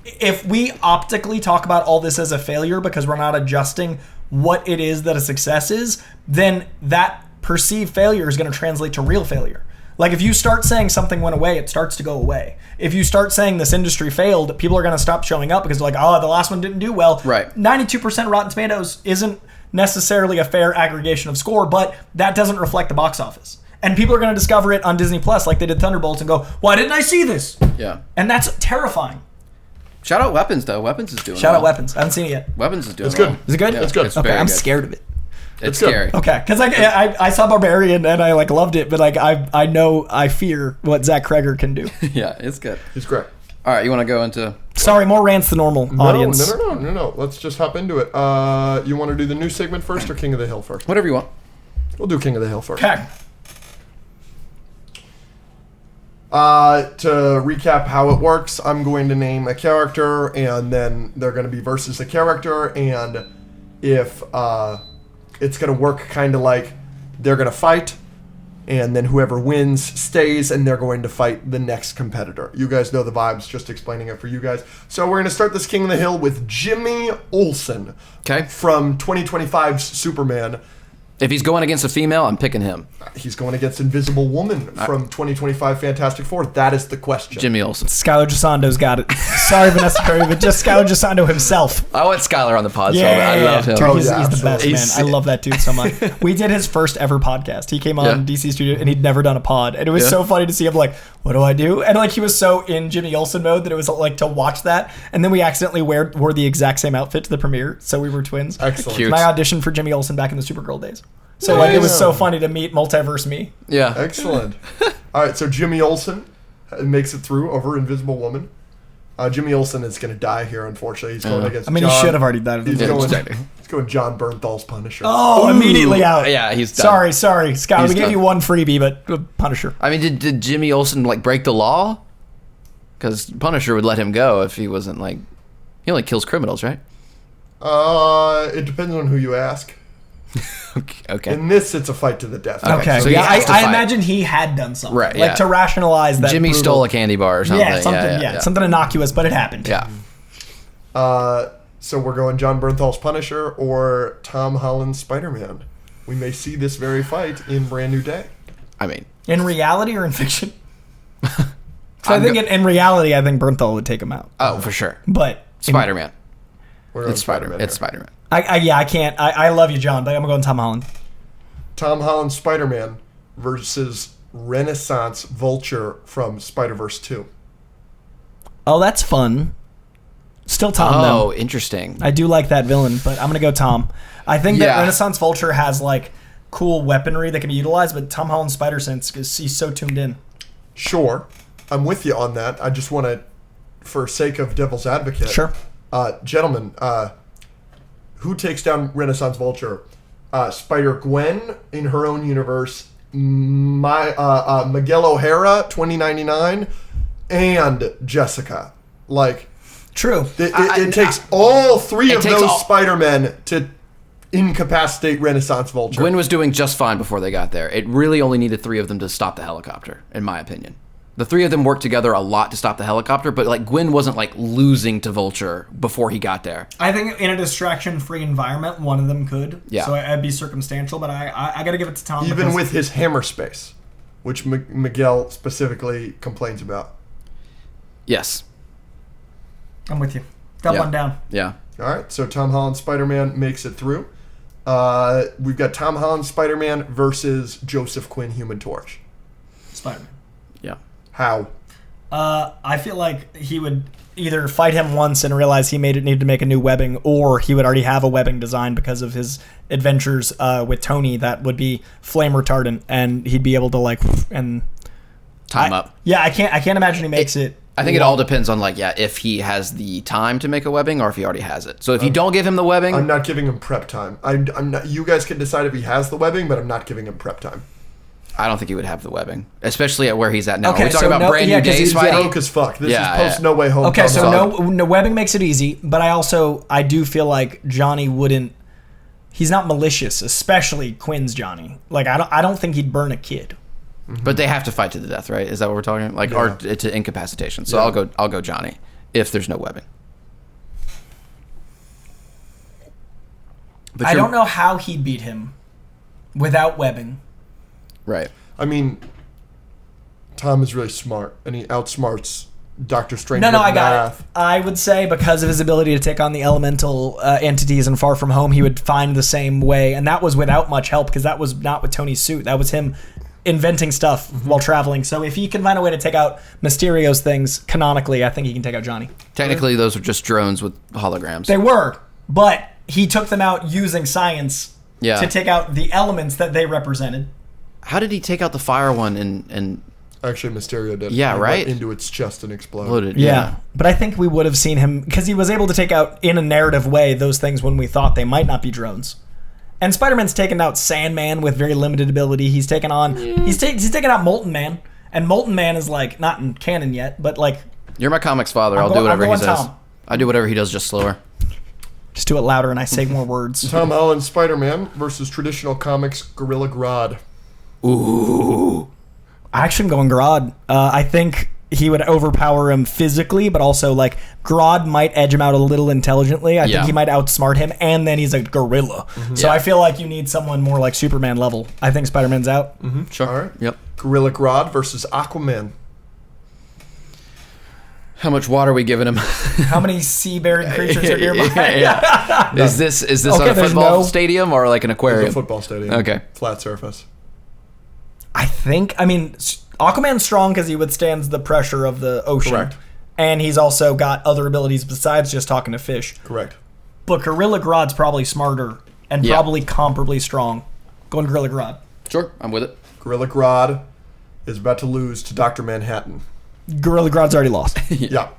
C: if we optically talk about all this as a failure because we're not adjusting what it is that a success is, then that perceived failure is going to translate to real failure. Like, if you start saying something went away, it starts to go away. If you start saying this industry failed, people are going to stop showing up because they're like, oh, the last one didn't do well.
B: Right.
C: 92% Rotten Tomatoes isn't necessarily a fair aggregation of score, but that doesn't reflect the box office. And people are going to discover it on Disney Plus like they did Thunderbolts and go, why didn't I see this?
B: Yeah.
C: And that's terrifying.
B: Shout out Weapons, though. Weapons is doing
C: Shout
B: well.
C: out Weapons. I haven't seen it yet.
B: Weapons is doing
A: It's good.
B: well.
C: Is it good?
B: Yeah,
A: It's good.
B: It's
C: Okay,
B: very
C: I'm
B: good.
C: scared of it.
B: It's
A: good.
B: scary.
C: Okay, because like I saw Barbarian and I like loved it, but like I know I fear what Zach Kreger can do.
B: Yeah, it's good.
A: He's great.
B: All right, you want to go into...
C: Sorry, more rants than normal, audience.
A: No. Let's just hop into it. You want to do the new segment first or King of the Hill first?
B: Whatever you want.
A: We'll do King of the Hill first.
C: Okay.
A: To recap how it works, I'm going to name a character, and then they're going to be versus a character, and if it's going to work kind of like they're going to fight, and then whoever wins stays, and they're going to fight the next competitor. You guys know the vibes, just explaining it for you guys. So we're going to start this King of the Hill with Jimmy Olsen from 2025's Superman.
B: If he's going against a female, I'm picking him.
A: He's going against Invisible Woman from 2025 Fantastic Four. That is the question.
B: Jimmy Olsen.
C: Skylar Gisando's got it. Sorry, Vanessa Curry, but just Skylar Gisando himself.
B: I want Skylar on the pod, so I love him.
C: Dude, he's the best, man. I love that dude so much. We did his first ever podcast. He came on DC Studio, and he'd never done a pod. And it was so funny to see him like, what do I do? And like he was so in Jimmy Olsen mode that it was like to watch that. And then we accidentally wore the exact same outfit to the premiere, so we were twins.
A: Excellent.
B: Cute.
C: And I auditioned for Jimmy Olsen back in the Supergirl days. So like it was so funny to meet multiverse me.
B: Yeah.
A: Excellent. All right, so Jimmy Olsen makes it through over Invisible Woman. Jimmy Olsen is going to die here, unfortunately. He's going against
C: I mean,
A: John.
C: he should have already died.
A: He's going John Bernthal's Punisher.
C: Oh, immediately out.
B: Yeah, he's done.
C: Sorry. Scott, we gave you one freebie, but Punisher.
B: I mean, did Jimmy Olsen like break the law? Because Punisher would let him go if he wasn't like... He only kills criminals, right?
A: It depends on who you ask.
B: Okay.
A: In this, it's a fight to the death.
C: Okay.
B: So
C: yeah,
B: he has to
C: I
B: fight.
C: imagine he had done something.
B: Right,
C: Like
B: yeah.
C: to rationalize that.
B: Jimmy
C: brutal-
B: stole a candy bar or something.
C: Yeah, something innocuous, but it happened.
B: Yeah.
A: So we're going John Bernthal's Punisher or Tom Holland's Spider-Man. We may see this very fight in Brand New Day.
B: I mean...
C: In reality or in fiction? So I think in reality, I think Bernthal would take him out.
B: Oh, for sure.
C: But
B: Spider-Man.
A: We're going
B: It's Spider-Man.
A: here.
B: It's Spider-Man.
C: I can't. I love you, John, but I'm going Tom Holland.
A: Tom Holland's Spider-Man versus Renaissance Vulture from Spider-Verse 2.
C: Oh, that's fun. Still Tom, though.
B: Oh, interesting.
C: I do like that villain, but I'm going to go Tom. I think that
B: Yeah.
C: Renaissance Vulture has, like, cool weaponry that can be utilized, but Tom Holland's Spider-Sense, because he's so tuned in.
A: Sure. I'm with you on that. I just want to, for sake of devil's advocate.
C: Sure.
A: Gentlemen, who takes down Renaissance Vulture? Spider-Gwen in her own universe, Miguel O'Hara, 2099, and Jessica. Like...
C: True.
A: It takes all three of those Spider-Men to incapacitate Renaissance Vulture.
B: Gwen was doing just fine before they got there. It really only needed three of them to stop the helicopter, in my opinion. The three of them worked together a lot to stop the helicopter, but like Gwen wasn't like losing to Vulture before he got there.
C: I think in a distraction-free environment, one of them could.
B: Yeah.
C: So I'd be circumstantial, but I got to give it to Tom.
A: Even with his hammer space, which Miguel specifically complains about.
B: Yes.
C: I'm with you. Up on down.
B: Yeah.
A: All right, so Tom Holland Spider-Man makes it through. We've got Tom Holland Spider-Man versus Joseph Quinn Human Torch.
C: Spider-Man.
B: Yeah.
A: How?
C: I feel like he would either fight him once and realize he needed to make a new webbing, or he would already have a webbing design because of his adventures with Tony that would be flame retardant, and he'd be able to
B: time up.
C: Yeah, I can't imagine he makes it.
B: I think it all depends on if he has the time to make a webbing or if he already has it. So if you don't give him the webbing,
A: I'm not giving him prep time. I'm not. You guys can decide if he has the webbing, but I'm not giving him prep time.
B: I don't think he would have the webbing, especially at where he's at now.
C: Okay,
B: We're talking about brand new days fighting.
A: Broke as fuck. This is post No Way Home.
C: Okay, so no webbing makes it easy, but I do feel like Johnny wouldn't. He's not malicious, especially Quinn's Johnny. Like I don't think he'd burn a kid.
B: But they have to fight to the death, right? Is that what we're talking about? Or to incapacitation. So I'll go Johnny if there's no webbing. But
C: I don't know how he'd beat him without webbing.
B: Right.
A: I mean, Tom is really smart, and he outsmarts Doctor Strange.
C: No, I got it. I would say because of his ability to take on the elemental entities in Far From Home, he would find the same way, and that was without much help because that was not with Tony's suit. That was him inventing stuff while traveling. So if he can find a way to take out Mysterio's things canonically, I think he can take out Johnny.
B: Technically, those are just drones with holograms.
C: They were, but he took them out using science to take out the elements that they represented.
B: How did he take out the fire one and
A: Actually, Mysterio did.
B: Yeah, right?
A: Went into its chest and exploded.
C: Yeah. But I think we would have seen him, because he was able to take out, in a narrative way, those things when we thought they might not be drones. And Spider-Man's taken out Sandman with very limited ability. He's taken on... He's taken out Molten Man. And Molten Man is, not in canon yet, but,
B: You're my comics father. I'll do whatever he says. I do whatever he does, just slower.
C: Just do it louder and I say more words.
A: Tom Holland's Spider-Man versus traditional comics Gorilla Grodd.
B: Ooh.
C: I actually am going Grodd. I think he would overpower him physically, but also, Grodd might edge him out a little intelligently. I think he might outsmart him, and then he's a gorilla. Mm-hmm. So I feel like you need someone more like Superman level. I think Spider-Man's out.
A: Mm-hmm. Sure. All right.
B: Yep.
A: Gorilla Grodd versus Aquaman.
B: How much water are we giving him?
C: How many sea-bearing creatures are nearby?
B: Yeah. Is this on a football stadium or an aquarium?
A: It's a football stadium.
B: Okay.
A: Flat surface.
C: Aquaman's strong because he withstands the pressure of the ocean.
A: Correct.
C: And he's also got other abilities besides just talking to fish.
A: Correct.
C: But Gorilla Grodd's probably smarter and probably comparably strong. Going Gorilla Grodd.
B: Sure, I'm with it.
A: Gorilla Grodd is about to lose to Dr. Manhattan.
C: Gorilla Grodd's already lost.
A: Yeah.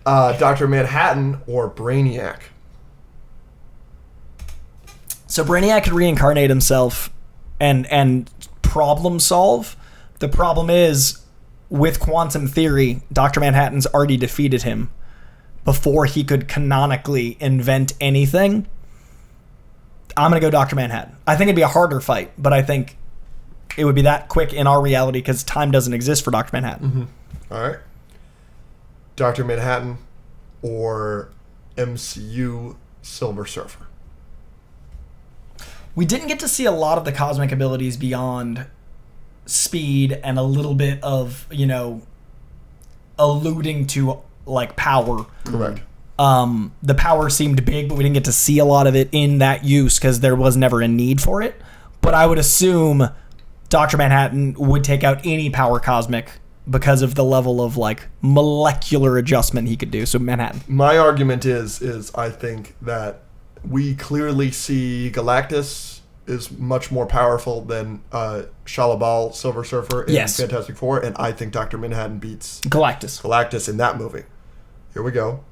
A: Dr. Manhattan or Brainiac.
C: So Brainiac could reincarnate himself and problem solve. The problem is, with quantum theory, Dr. Manhattan's already defeated him before he could canonically invent anything. I'm going to go Dr. Manhattan. I think it'd be a harder fight, but I think it would be that quick in our reality because time doesn't exist for Dr. Manhattan.
A: Mm-hmm. All right. Dr. Manhattan or MCU Silver Surfer.
C: We didn't get to see a lot of the cosmic abilities beyond speed and a little bit of, alluding to, power.
A: Correct.
C: The power seemed big, but we didn't get to see a lot of it in that use because there was never a need for it. But I would assume Dr. Manhattan would take out any power cosmic because of the level of, molecular adjustment he could do. So Manhattan.
A: My argument is I think that we clearly see Galactus is much more powerful than Shalabal, Silver Surfer in Fantastic Four, and I think Dr. Manhattan beats Galactus in that movie. Here we go.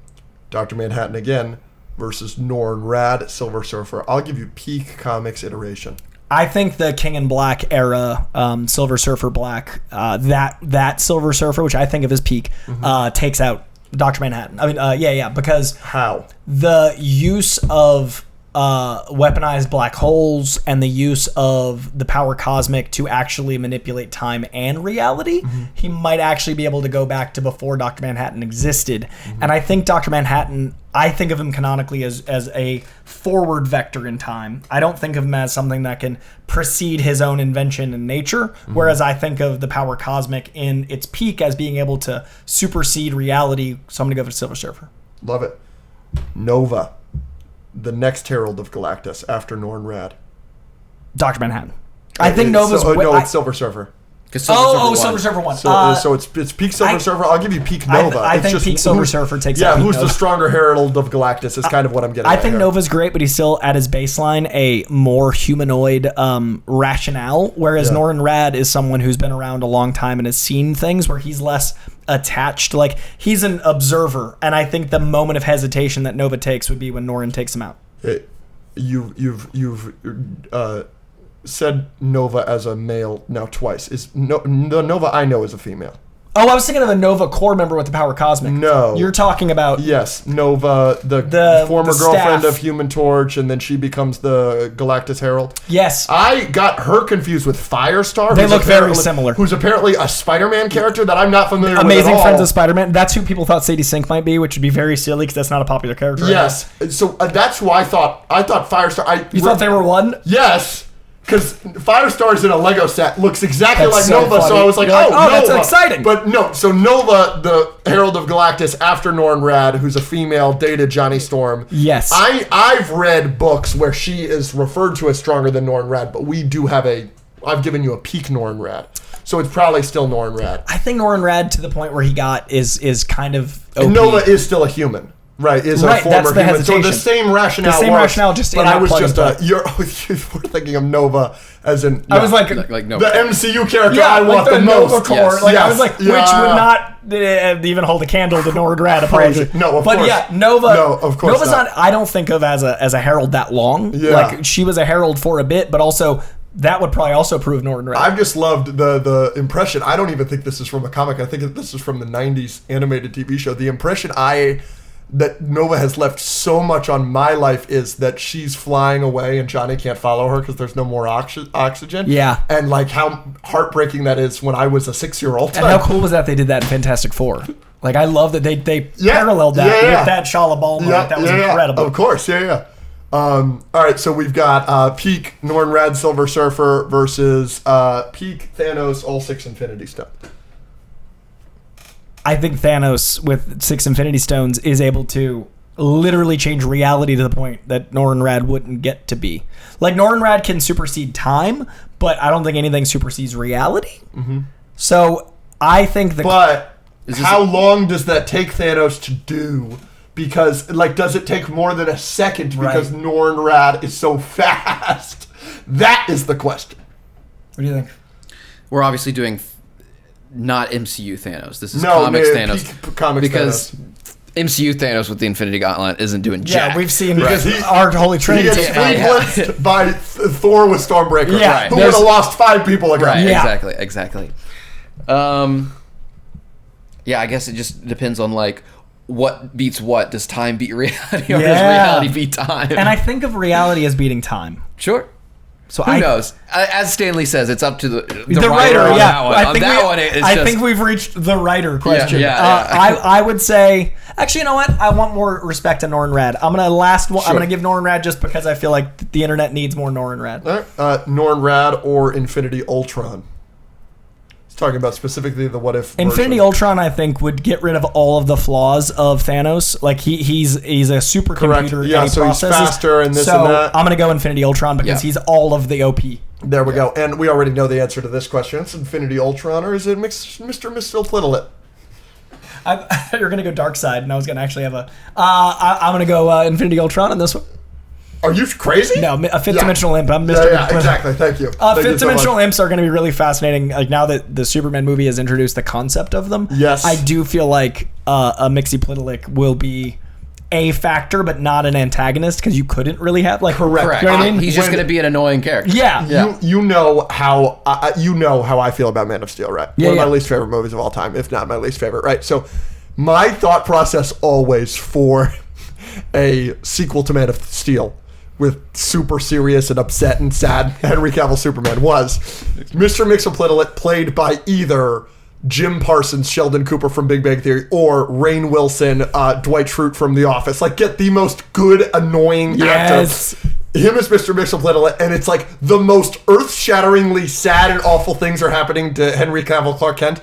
A: Dr. Manhattan again versus Norrin Rad, Silver Surfer. I'll give you peak comics iteration.
C: I think the King in Black era, Silver Surfer Black, that Silver Surfer, which I think of as peak, takes out Dr. Manhattan. Because
A: how
C: the use of weaponized black holes and the use of the power cosmic to actually manipulate time and reality, he might actually be able to go back to before Dr. Manhattan existed. And I think Dr. Manhattan, I think of him canonically as a forward vector in time. I don't think of him as something that can precede his own invention in nature, whereas I think of the power cosmic in its peak as being able to supersede reality. So I'm going to go for Silver Surfer.
A: Love it. Nova, the next herald of Galactus after Norrin Rad.
C: Dr. Manhattan. I think Nova's...
A: it's Silver Surfer.
C: Silver Surfer won.
A: So it's peak Silver Surfer. I'll give you peak Nova.
C: I think peak Silver Surfer takes out peak
A: who's
C: Nova.
A: the stronger Herald of Galactus is kind of what I'm getting
C: I
A: at
C: think
A: here.
C: Nova's great, but he's still at his baseline a more humanoid rationale, whereas Norrin Rad is someone who's been around a long time and has seen things where he's less attached. Like, he's an observer, and I think the moment of hesitation that Nova takes would be when Norrin takes him out.
A: You've said Nova as a male now twice. The Nova I know is a female.
C: Oh, I was thinking of a Nova Corps member with the power cosmic.
A: No.
C: You're talking about...
A: Yes, Nova, the former girlfriend
C: staff.
A: of Human Torch, and then she becomes the Galactus Herald.
C: Yes.
A: I got her confused with Firestar.
C: They look very similar.
A: Who's apparently a Spider-Man character that I'm not familiar with
C: Amazing
A: at all.
C: Friends of Spider-Man. That's who people thought Sadie Sink might be, which would be very silly because that's not a popular character.
A: Yes. So that's who I thought. I thought Firestar...
C: You thought they were one?
A: Yes. Because Firestar's in a Lego set, looks exactly
C: That's
A: like
C: so
A: Nova,
C: funny.
A: so I was like,
C: You're like,
A: Nova.
C: that's exciting.
A: But no, so Nova, the Herald of Galactus, after Norrin Rad, who's a female, dated Johnny Storm.
C: Yes.
A: I've read books where she is referred to as stronger than Norrin Rad, but we do have I've given you a peak Norrin Rad. So it's probably still Norrin Rad.
C: I think Norrin Rad, to the point where he got, is kind of OP.
A: And Nova is still a human. Right, is a former
C: that's the
A: human.
C: hesitation.
A: So the same rationale
C: The same
A: works,
C: rationale, just
A: but
C: in
A: I
C: that
A: was
C: plug
A: just
C: and play.
A: you're thinking of Nova as in
C: I was like
B: no.
A: the MCU character I
C: like
A: want the
C: Nova
A: most.
C: Corps.
B: Yes.
C: Like,
A: Yes.
C: I was like, which
A: Yeah.
C: would not even hold a candle to Norrin Rad, apparently.
A: Crazy. No, of
C: but
A: course.
C: yeah, Nova.
A: No, of course
C: Nova's
A: not.
C: not. I don't think of as a herald that long.
A: Yeah.
C: Like, she was a herald for a bit, but also that would probably also prove Norrin Rad.
A: I've just loved the impression. I don't even think this is from a comic. I think this is from the 90s animated TV show. The impression that Nova has left so much on my life is that she's flying away and Johnny can't follow her because there's no more oxygen.
C: Yeah.
A: And like how heartbreaking that is when I was a 6-year-old.
C: And how cool was that they did that in Fantastic Four? Like, I love that they paralleled that with that Shala Ball moment. That was incredible.
A: Of course, all right, so we've got peak Norrin Rad Silver Surfer versus peak Thanos All 6 Infinity Stones.
C: I think Thanos with 6 Infinity Stones is able to literally change reality to the point that Norrin Rad wouldn't get to be. Like, Norrin Rad can supersede time, but I don't think anything supersedes reality. Mm-hmm. So I think
A: how long does that take Thanos to do? Because, like, does it take more than a second because Norrin Rad is so fast? That is the question.
C: What do you think?
B: We're obviously doing not MCU Thanos. This is
A: No,
B: comics
A: man,
B: Thanos.
A: peak comics
B: because
A: Thanos.
B: MCU Thanos with the Infinity Gauntlet isn't doing jack.
C: Yeah, we've seen
A: Because
C: our Holy
A: He
C: Trinity.
A: gets blitzed by Thor with Stormbreaker,
C: Yeah,
A: who would have lost 5 people ago.
B: Right,
C: Yeah.
B: exactly. Yeah, I guess it just depends on, like, what beats what. Does time beat reality, or does reality beat time?
C: And I think of reality as beating time.
B: Sure.
C: So
B: Who knows? As Stanley says, it's up to the
C: writer.
B: on
C: Yeah,
B: that one.
C: I think we've reached the writer question.
B: Yeah.
C: I would say, actually, you know what? I want more respect to Norrin Rad. I'm gonna give Norrin Rad just because I feel like the internet needs more Norrin Rad.
A: Norrin Rad or Infinity Ultron. Talking about specifically the what if
C: Infinity
A: version.
C: Ultron, I think, would get rid of all of the flaws of Thanos. Like, he's a supercomputer.
A: Yeah,
C: and he
A: so he's
C: processes.
A: faster and this
C: so
A: and that.
C: I'm gonna go Infinity Ultron because he's all of the OP.
A: There we go. And we already know the answer to this question. It's Infinity Ultron, or is it Mr. Mistleplittlet?
C: You're gonna go Dark Side, and I was gonna actually have a. I'm gonna go Infinity Ultron on this one.
A: Are you crazy?
C: No, a fifth dimensional imp. I'm Mr.
A: Yeah, exactly. Thank you. Thank you
C: Fifth
A: so
C: dimensional
A: much.
C: imps are going to be really fascinating. Like, now that the Superman movie has introduced the concept of them,
A: Yes.
C: I do feel like a Mixie-Plitalik will be a factor, but not an antagonist, because you couldn't really have like
B: Correct.
C: You know what I mean?
B: He's just going to be an annoying character.
C: Yeah.
A: You know how I feel about Man of Steel, right?
C: Yeah,
A: One of
C: yeah.
A: my least favorite movies of all time, if not my least favorite, right? So my thought process always for a sequel to Man of Steel with super serious and upset and sad Henry Cavill Superman was Mr. Mixoplitlet, played by either Jim Parsons, Sheldon Cooper from Big Bang Theory, or Rainn Wilson, Dwight Schrute from The Office. Like, get the most good, annoying
C: Yes.
A: actor. Him as Mr. Mixoplitlet, and it's like the most earth-shatteringly sad and awful things are happening to Henry Cavill Clark Kent.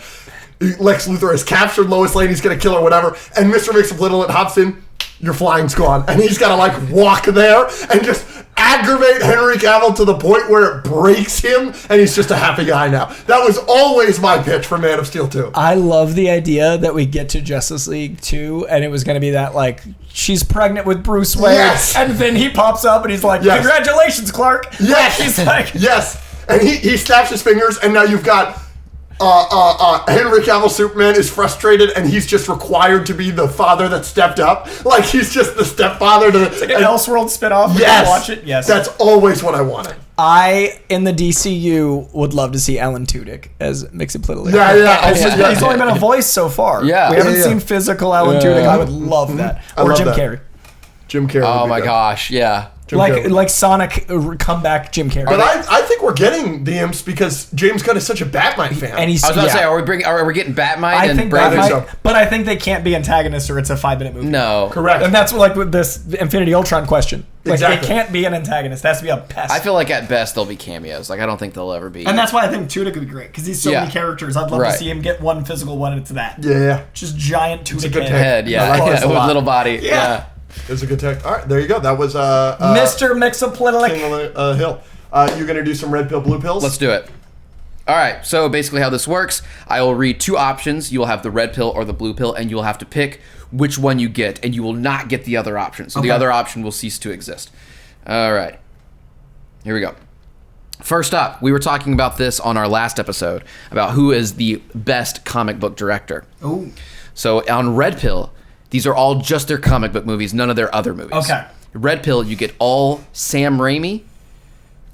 A: Lex Luthor has captured Lois Lane, he's gonna kill her, whatever, and Mr. Mixoplitlet hops in, your flying's gone, and he's gotta like walk there and just aggravate Henry Cavill to the point where it breaks him, and he's just a happy guy now. That was always my pitch for Man of Steel 2.
C: I love the idea that we get to Justice League 2, and it was going to be that, like, she's pregnant with Bruce Wayne,
A: Yes.
C: and then he pops up, and he's like,
A: Yes.
C: congratulations, Clark.
A: Yes.
C: He's like...
A: Yes. And he snaps his fingers, and now you've got Henry Cavill Superman is frustrated, and he's just required to be the father that stepped up. Like, he's just the stepfather to
C: Like an Elseworld spinoff.
A: Yes.
C: Watch it. Yes.
A: That's always what I wanted.
C: I, in the DCU, would love to see Alan Tudyk as Mxyzptlk.
A: Yeah.
C: He's only been a voice so far.
B: Yeah.
C: We haven't
A: Yeah.
C: seen physical Alan Tudyk. I would love that.
A: I
C: Or
A: love
C: Jim
A: that.
C: Carrey.
A: Jim Carrey.
B: Oh
A: would be
B: my
A: good.
B: gosh, yeah.
A: Jim Carrey.
C: Like Sonic comeback Jim Carrey.
A: But I think we're getting the imps because James Gunn is such a Batman fan.
C: and he's
B: I was about to
C: yeah.
B: say, are we getting Batmite
C: I
B: and
C: think
B: Brave?
C: that
A: so.
C: might, but I think they can't be antagonists or it's a 5-minute movie.
B: No,
A: Correct.
C: And that's what, like with this Infinity Ultron question. Like
A: Exactly.
C: it can't be an antagonist. It has to be a pest.
B: I feel like at best they'll be cameos. Like I don't think they'll ever be.
C: and that's why I think Tudyk would be great because he's so
B: Yeah.
C: many characters. I'd love
B: Right.
C: to see him get one physical one, and it's that.
A: Yeah.
C: Just giant
A: a
C: Tudyk
A: good
C: head.
B: head, yeah,
A: I like this a
B: with
A: lot.
B: little body, yeah.
A: It was a good tech. All right, there you go. That was
C: Mr. Mxyzptlk.
A: King of the Hill. You're gonna do some red pill, blue pills.
B: Let's do it. All right, so basically how this works, I will read two options. You will have the red pill or the blue pill, and you will have to pick which one you get, and you will not get the other option. So the other option will cease to exist. All right, here we go. First up, we were talking about this on our last episode, about who is the best comic book director.
C: Ooh.
B: So on red pill, these are all just their comic book movies, none of their other movies.
C: Okay.
B: Red pill, you get all Sam Raimi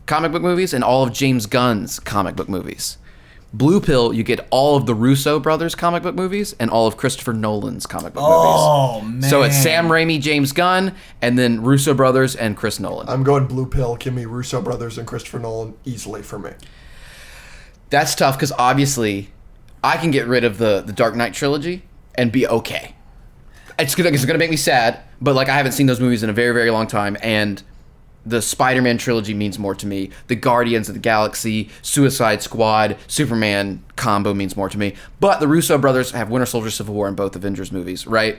B: comic book movies and all of James Gunn's comic book movies. Blue pill, you get all of the Russo brothers comic book movies and all of Christopher Nolan's comic book
C: Oh,
B: movies.
C: man.
B: So it's Sam Raimi, James Gunn, and then Russo brothers and Chris Nolan.
A: I'm going blue pill. Give me Russo brothers and Christopher Nolan easily for me.
B: That's tough because obviously I can get rid of the Dark Knight trilogy and be okay. It's gonna make me sad, but like I haven't seen those movies in a very, very long time, and the Spider-Man trilogy means more to me. The Guardians of the Galaxy, Suicide Squad, Superman combo means more to me. But the Russo brothers have Winter Soldier, Civil War, and both Avengers movies, right?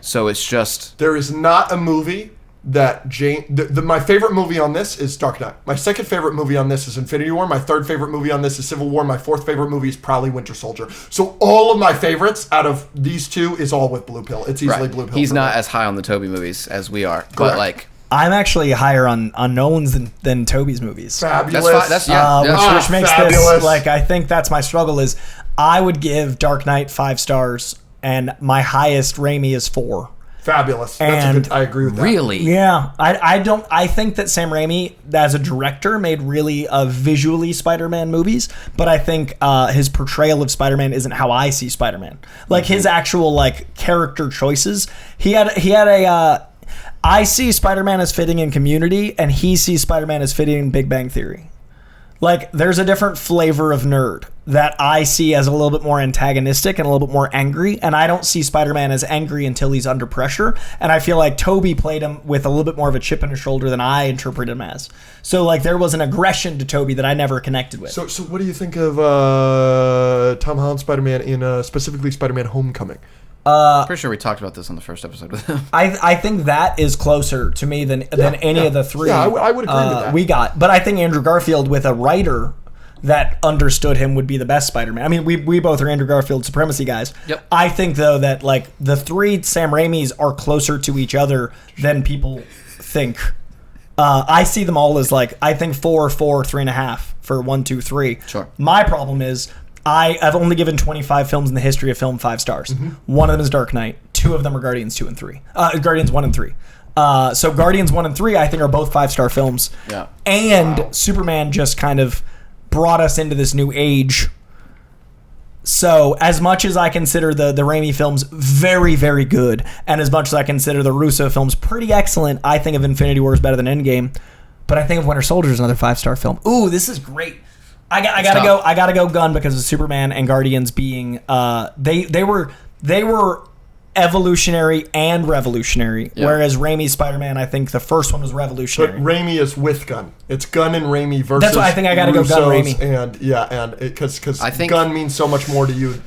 B: So it's just
A: There is not a movie that my favorite movie on this is Dark Knight. My second favorite movie on this is Infinity War. My third favorite movie on this is Civil War. My fourth favorite movie is probably Winter Soldier. So all of my favorites out of these two is all with blue pill. It's easily
B: right.
A: blue pill.
B: He's
A: for
B: not
A: me.
B: as high on the Toby movies as we are, but
A: Correct.
B: like
C: I'm actually higher on Nolan's than Toby's movies.
A: Fabulous.
B: that's fine. That's yeah.
C: Which makes
A: fabulous.
C: this, like, I think that's my struggle is I would give Dark Knight 5 stars, and my highest Raimi is 4.
A: Fabulous.
C: And
A: I agree with that.
B: Really?
C: Yeah, I think that Sam Raimi, as a director, made really visually Spider-Man movies, but I think his portrayal of Spider-Man isn't how I see Spider-Man. Like, his actual, like, character choices, he had a I see Spider-Man as fitting in Community, and he sees Spider-Man as fitting in Big Bang Theory. Like, there's a different flavor of nerd that I see as a little bit more antagonistic and a little bit more angry, and I don't see Spider-Man as angry until he's under pressure, and I feel like Toby played him with a little bit more of a chip in his shoulder than I interpret him as. So, like, there was an aggression to Toby that I never connected with.
A: So what do you think of Tom Holland Spider-Man in specifically Spider-Man Homecoming?
B: Pretty sure we talked about this on the first episode with him.
C: I think that is closer to me than any of the three.
A: Yeah, I would agree with that.
C: We got, but I think Andrew Garfield with a writer that understood him would be the best Spider-Man. I mean, we both are Andrew Garfield supremacy guys.
B: Yep.
C: I think though that like the three Sam Raimis are closer to each other than people think. I see them all as like I think 4, 3.5 for 1, 2, 3.
B: Sure.
C: My problem is I've only given 25 films in the history of film 5 stars. One of them is Dark Knight. 2 of them are Guardians 2 and 3. Guardians 1 and 3. So Guardians 1 and 3 I think are both 5-star films.
B: Yeah.
C: And Superman just kind of brought us into this new age. So as much as I consider the Raimi films very, very good, and as much as I consider the Russo films pretty excellent, I think of Infinity War is better than Endgame. But I think of Winter Soldier is another 5-star film. Ooh, this is great. I gotta go Gunn because of Superman and Guardians being they were evolutionary and revolutionary, whereas Raimi's Spider-Man, I think the first one was
A: But
C: revolutionary.
A: Raimi is with Gunn. It's Gunn and Raimi versus.
C: That's why I think I gotta go Gunn,
A: Russo's,
C: Raimi.
A: And because
B: I think-
A: Gunn means so much more to you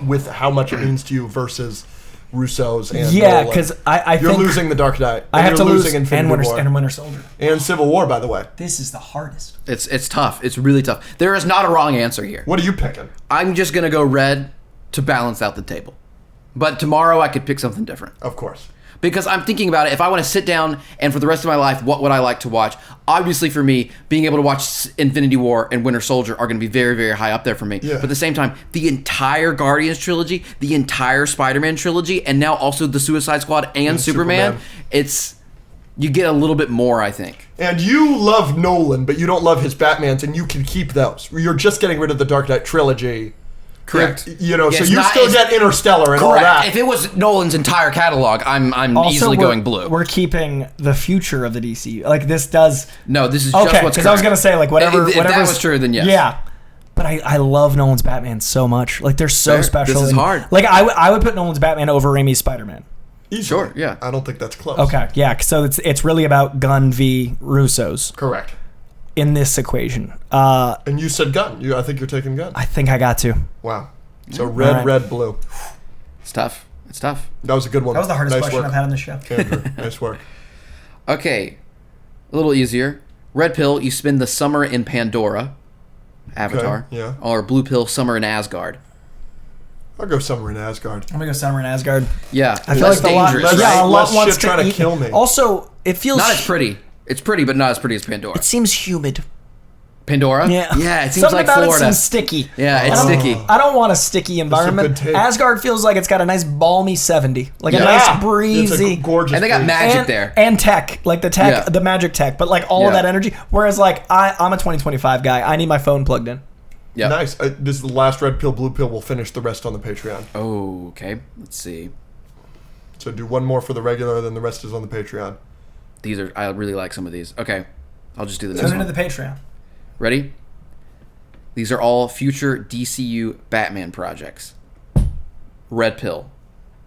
A: with how much it means to you versus Russo's and
C: Yeah,
A: Nolan.
C: because I
A: You're
C: think
A: losing The Dark Knight.
C: I have
A: you're
C: to lose
A: losing
C: and
A: Infinity War.
C: Winter Soldier.
A: And Civil War, by the way.
C: This is the hardest.
B: It's tough. It's really tough. There is not a wrong answer here.
A: What are you picking?
B: I'm just gonna go red to balance out the table. But tomorrow I could pick something different.
A: Of course.
B: Because I'm thinking about it, if I want to sit down and for the rest of my life, what would I like to watch? Obviously for me, being able to watch Infinity War and Winter Soldier are going to be very, very high up there for me.
A: Yeah.
B: But at the same time, the entire Guardians trilogy, the entire Spider-Man trilogy, and now also the Suicide Squad and Superman, you get a little bit more, I think.
A: And you love Nolan, but you don't love his Batmans, and you can keep those. You're just getting rid of the Dark Knight trilogy.
B: Correct.
A: You know,
B: Yeah,
A: so
B: it's
A: you
B: not-
A: still
B: it's-
A: get Interstellar and all
B: Correct.
A: that.
B: If it was Nolan's entire catalog, I'm
C: Also,
B: easily going blue.
C: We're keeping the future of the DC. Like this does.
B: No, this is
C: Okay,
B: just what's
C: because I was gonna say like whatever.
B: If that was true, then yes.
C: Yeah. But I love Nolan's Batman so much. Like they're so
B: Fair.
C: special.
B: This is
C: and,
B: hard.
C: Like I would put Nolan's Batman over Raimi's Spider-Man.
A: Easily.
B: Sure, yeah.
A: I don't think that's close.
C: Okay, yeah. So it's really about Gunn v. Russo's
A: Correct.
C: in this equation.
A: And you said Gun. I think you're taking Gun.
C: I think I got to.
A: Wow. So red,
C: Alright.
A: red, blue.
B: It's tough. It's tough.
A: That was a good one.
C: That was the hardest
A: Nice
C: question
A: work,
C: I've had on the show.
A: Andrew. Nice work.
B: Okay, a little easier. Red pill, you spend the summer in Pandora, Avatar.
A: Okay, yeah.
B: Or blue pill, summer in Asgard.
A: I'll go somewhere in Asgard.
C: I'm gonna go Summer in Asgard.
B: Yeah,
C: I feel
B: less
C: like the lot,
B: dangerous,
A: less-
B: right?
C: yeah, a lot
A: Less
C: wants
A: shit trying to
C: eat-
A: kill me.
C: Also, it feels
B: Not as pretty. It's pretty, but not as pretty as Pandora.
C: It seems humid.
B: Pandora?
C: Yeah,
B: Yeah, it seems
C: something
B: like
C: about
B: Florida.
C: It seems sticky.
B: Yeah, it's
C: I don't-
B: sticky.
C: I don't want a sticky environment.
A: take.
C: Asgard feels like it's got a nice balmy 70, like a
B: Yeah.
C: nice
A: It's a
C: breezy.
A: gorgeous
B: And they got
A: breeze.
B: magic
C: and,
B: there.
C: and tech, like the tech,
B: Yeah.
C: the magic tech, but like all of
B: Yeah.
C: that energy. Whereas like I'm a 2025 guy. I need my phone plugged in.
B: Yeah.
A: Nice. This is the last red pill, blue pill. We'll finish the rest on the Patreon.
B: Oh, okay. Let's see.
A: So do one more for the regular, then the rest is on the Patreon.
B: I really like some of these. Okay. I'll just do the next
C: Turn
B: one.
C: into the Patreon.
B: Ready? These are all future DCU Batman projects. Red Pill,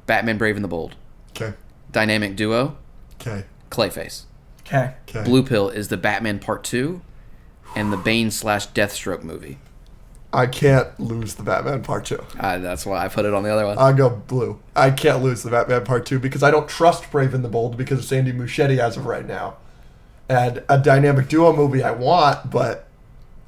B: Batman Brave and the Bold.
A: Okay.
B: Dynamic Duo,
A: Okay.
B: Clayface.
C: Okay.
A: Okay.
B: Blue Pill is the Batman Part 2 and the Bane/Deathstroke movie.
A: I can't lose the Batman Part 2.
B: That's why I put it on the other one.
A: I'll go blue. I can't lose the Batman Part 2 because I don't trust Brave and the Bold because it's Andy Muschietti as of right now. And a dynamic duo movie I want, but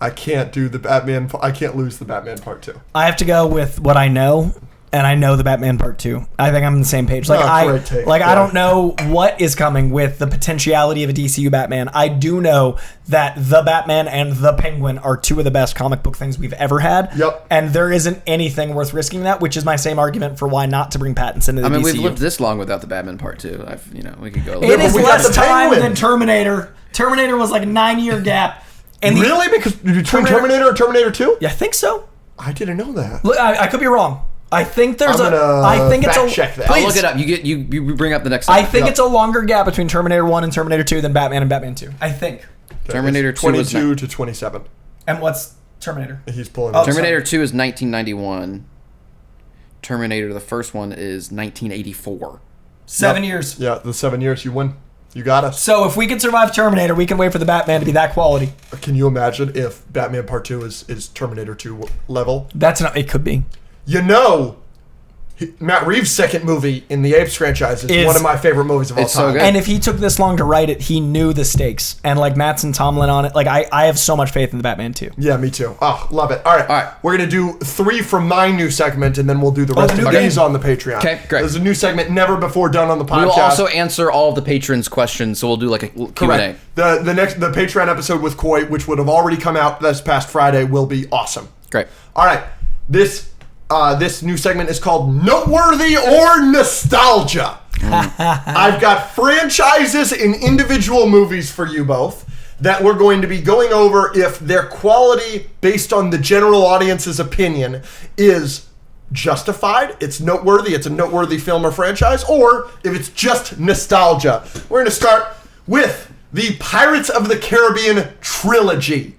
A: I can't do the Batman. I can't lose the Batman Part 2.
C: I have to go with what I know, and I know the Batman Part 2. I think I'm on the same page. Like
A: great take.
C: I
A: Yeah.
C: don't know what is coming with the potentiality of a DCU Batman. I do know that the Batman and the Penguin are two of the best comic book things we've ever had.
A: Yep.
C: And there isn't anything worth risking that, which is my same argument for why not to bring Pattinson into the
B: I mean,
C: DCU.
B: we've lived this long without the Batman Part 2. We could go a
C: It
B: little
A: but
C: is
A: we got
C: less
A: the
C: time
A: Penguin.
C: than Terminator. Terminator was like a 9-year gap. And the-
A: Really? Because between Terminator and Terminator 2?
C: Yeah, I think so.
A: I didn't know that.
C: Look, I could be wrong. I think there's
A: I'm
C: a.
A: gonna
C: I think it's a.
A: fact check that.
B: I'll
C: Please.
B: look it up. You bring up the next
C: I
B: one.
C: think
A: Yep.
C: it's a longer gap between Terminator 1 and Terminator 2 than Batman and Batman 2. I think.
B: Terminator
A: It's
B: 2 was
A: 22 to 27.
C: And what's Terminator?
A: He's pulling.
C: Oh,
A: it.
B: Terminator 2 is 1991. Terminator, the first one, is 1984.
C: 7
A: Yep.
C: years.
A: Yeah, the 7 years. You win. You got us.
C: So if we can survive Terminator, we can wait for the Batman to be that quality.
A: Can you imagine if Batman Part 2 is Terminator 2 level?
C: That's not. It could be.
A: You know, Matt Reeves' second movie in the Apes franchise is one of my favorite movies of all
B: It's so
A: time.
B: good.
C: And if he took this long to write it, he knew the stakes. And like Mattson Tomlin on it, like I have so much faith in the Batman too.
A: Yeah, me too. Oh, love it. All right.
B: All right.
A: We're going to do 3 from my new segment, and then we'll do the rest
C: the
A: of
C: new
A: these
C: game.
A: on the Patreon.
B: Okay, great.
A: There's a new segment never before done on the podcast.
B: We will also answer all of the patrons' questions, so we'll do like a Q&A.
A: Correct. The Patreon episode with COY, which would have already come out this past Friday, will be awesome.
B: Great.
A: All right. This new segment is called Noteworthy or Nostalgia. I've got franchises and individual movies for you both that we're going to be going over if their quality, based on the general audience's opinion, is justified, it's noteworthy, it's a noteworthy film or franchise, or if it's just nostalgia. We're going to start with the Pirates of the Caribbean trilogy.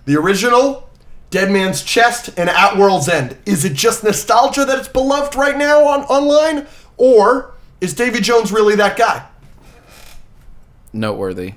A: The original, Dead Man's Chest, and At World's End. Is it just nostalgia that it's beloved right now online? Or is Davy Jones really that guy?
B: Noteworthy.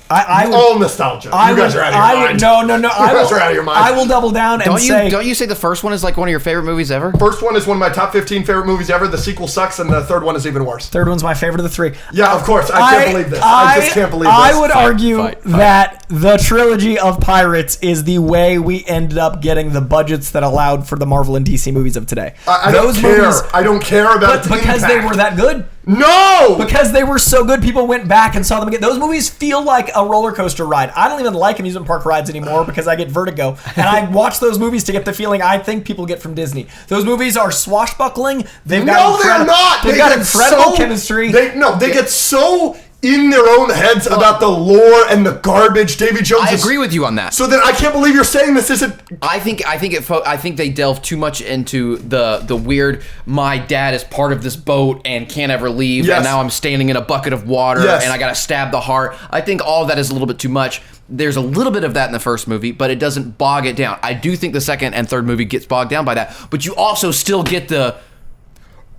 C: I would,
A: All nostalgia. You guys are out of your mind.
C: No.
A: You guys are out of your mind.
C: I will double down and say...
B: Don't you say the first one is like one of your favorite movies ever?
A: First one is one of my top 15 favorite movies ever. The sequel sucks, and the third one is even worse.
C: Third one's my favorite of the three.
A: Yeah, of course. I can't believe this. I just can't believe this.
C: I would argue that the trilogy of Pirates is the way we ended up getting the budgets that allowed for the Marvel and DC movies of today.
A: I don't care. I don't care about its
C: because
A: impact.
C: they were that good.
A: No!
C: Because they were so good, people went back and saw them again. Those movies feel like a roller coaster ride. I don't even like amusement park rides anymore because I get vertigo. And I watch those movies to get the feeling I think people get from Disney. Those movies are swashbuckling. They're not.
A: They've
C: got incredible chemistry.
A: They get so in their own heads about the lore and the garbage. Davy Jones.
B: I agree with you on that.
A: So then I can't believe you're saying this isn't.
B: I think they delve too much into the weird. My dad is part of this boat and can't ever leave, and now I'm standing in a bucket of water and I gotta stab the heart. I think all of that is a little bit too much. There's a little bit of that in the first movie, but it doesn't bog it down. I do think the second and third movie gets bogged down by that, but you also still get the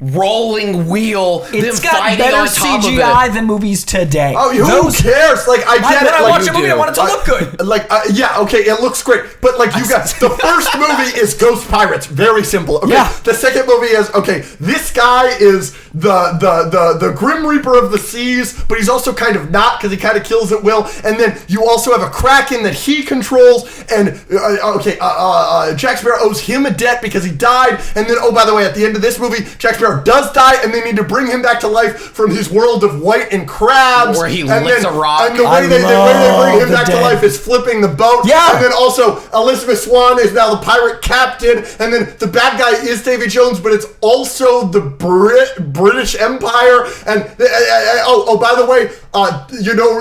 B: rolling wheel.
C: It's got better CGI than movies today.
A: Oh, who cares? Like, I get it.
C: I watch a movie, I want it to look good.
A: Okay, it looks great. But, like, you got the first movie is Ghost Pirates. Very simple. Okay, the second movie is, this guy is the Grim Reaper of the seas, but he's also kind of not because he kind of kills at will. And then you also have a Kraken that he controls. And, Jack Sparrow owes him a debt because he died. And then, by the way, at the end of this movie, Jack Sparrow does die, and they need to bring him back to life from his world of white and crabs.
B: Where he licks a rock.
A: And the way they bring him back to life is flipping the boat.
C: Yeah.
A: And then also, Elizabeth Swann is now the pirate captain, and then the bad guy is Davy Jones, but it's also the British Empire. And, by the way,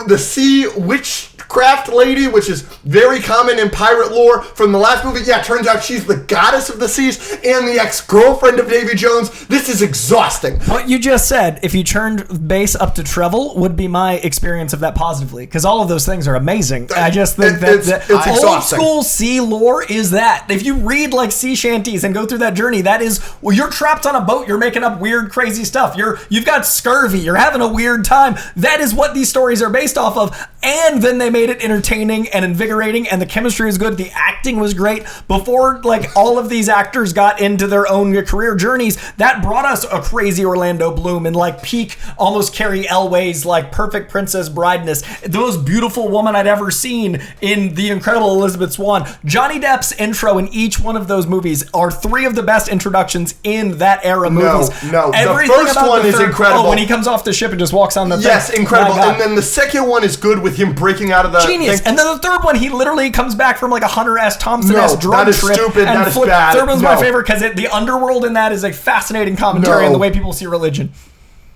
A: the sea witchcraft lady, which is very common in pirate lore from the last movie. Yeah, turns out she's the goddess of the seas and the ex-girlfriend of Davy Jones. This is exhausting.
C: What you just said, if you turned bass up to treble, would be my experience of that positively, because all of those things are amazing. I just think that old school sea lore is that. If you read like sea shanties and go through that journey, that is, you're trapped on a boat, you're making up weird, crazy stuff. You've got scurvy, you're having a weird time. That is what these stories are based off of. And then they made it entertaining and invigorating, and the chemistry was good, the acting was great. Before like all of these actors got into their own career journeys, that brought us a crazy Orlando Bloom and like peak almost Carrie Elway's like perfect princess brideness, the most beautiful woman I'd ever seen in the incredible Elizabeth Swann. Johnny Depp's intro in each one of those movies are three of the best introductions in that era movies.
A: No, the first one is incredible.
C: Oh, when he comes off the ship and just walks on the thing.
A: Yes, incredible. And then the second one is good with him breaking out of the
C: genius.
A: thing.
C: And then the third one, he literally comes back from like a Hunter S. Thompson-esque drug
A: that is
C: trip.
A: Stupid. That is bad.
C: Third one's my favorite because the underworld in that is a fascinating commentary on the way people see religion.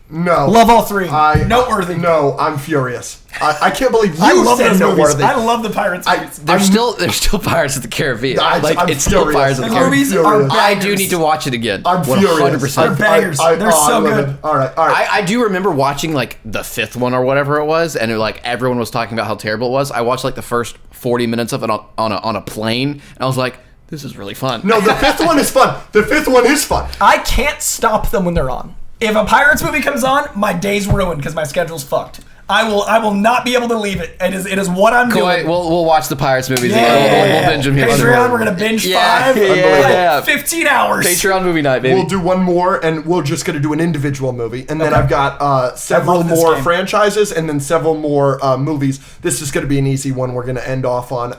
A: No.
C: Love all three. Noteworthy.
A: No, I'm furious. I can't believe you said Noteworthy.
C: I love the Pirates movies.
B: There's still Pirates of the Caribbean.
A: It's still
B: Pirates of the Caribbean. I do need to watch it again.
A: I'm furious.
C: They're bangers. They're so good.
A: All right.
B: I do remember watching like the fifth one or whatever it was, and everyone was talking about how terrible it was. I watched like the first 40 minutes of it on a plane, and I was like, this is really fun.
A: No, the fifth one is fun. The fifth one is fun.
C: I can't stop them when they're on. If a Pirates movie comes on, my day's ruined because my schedule's fucked. I will not be able to leave it. It is what I'm doing.
B: We'll watch the Pirates movies.
C: Yeah.
B: We'll binge them here.
C: Patreon, we're gonna binge 5.
B: Yeah.
C: 15 hours.
B: Patreon movie night, baby.
A: We'll do one more, and we're just gonna do an individual movie, and then I've got several more franchises, and then several more movies. This is gonna be an easy one. We're gonna end off on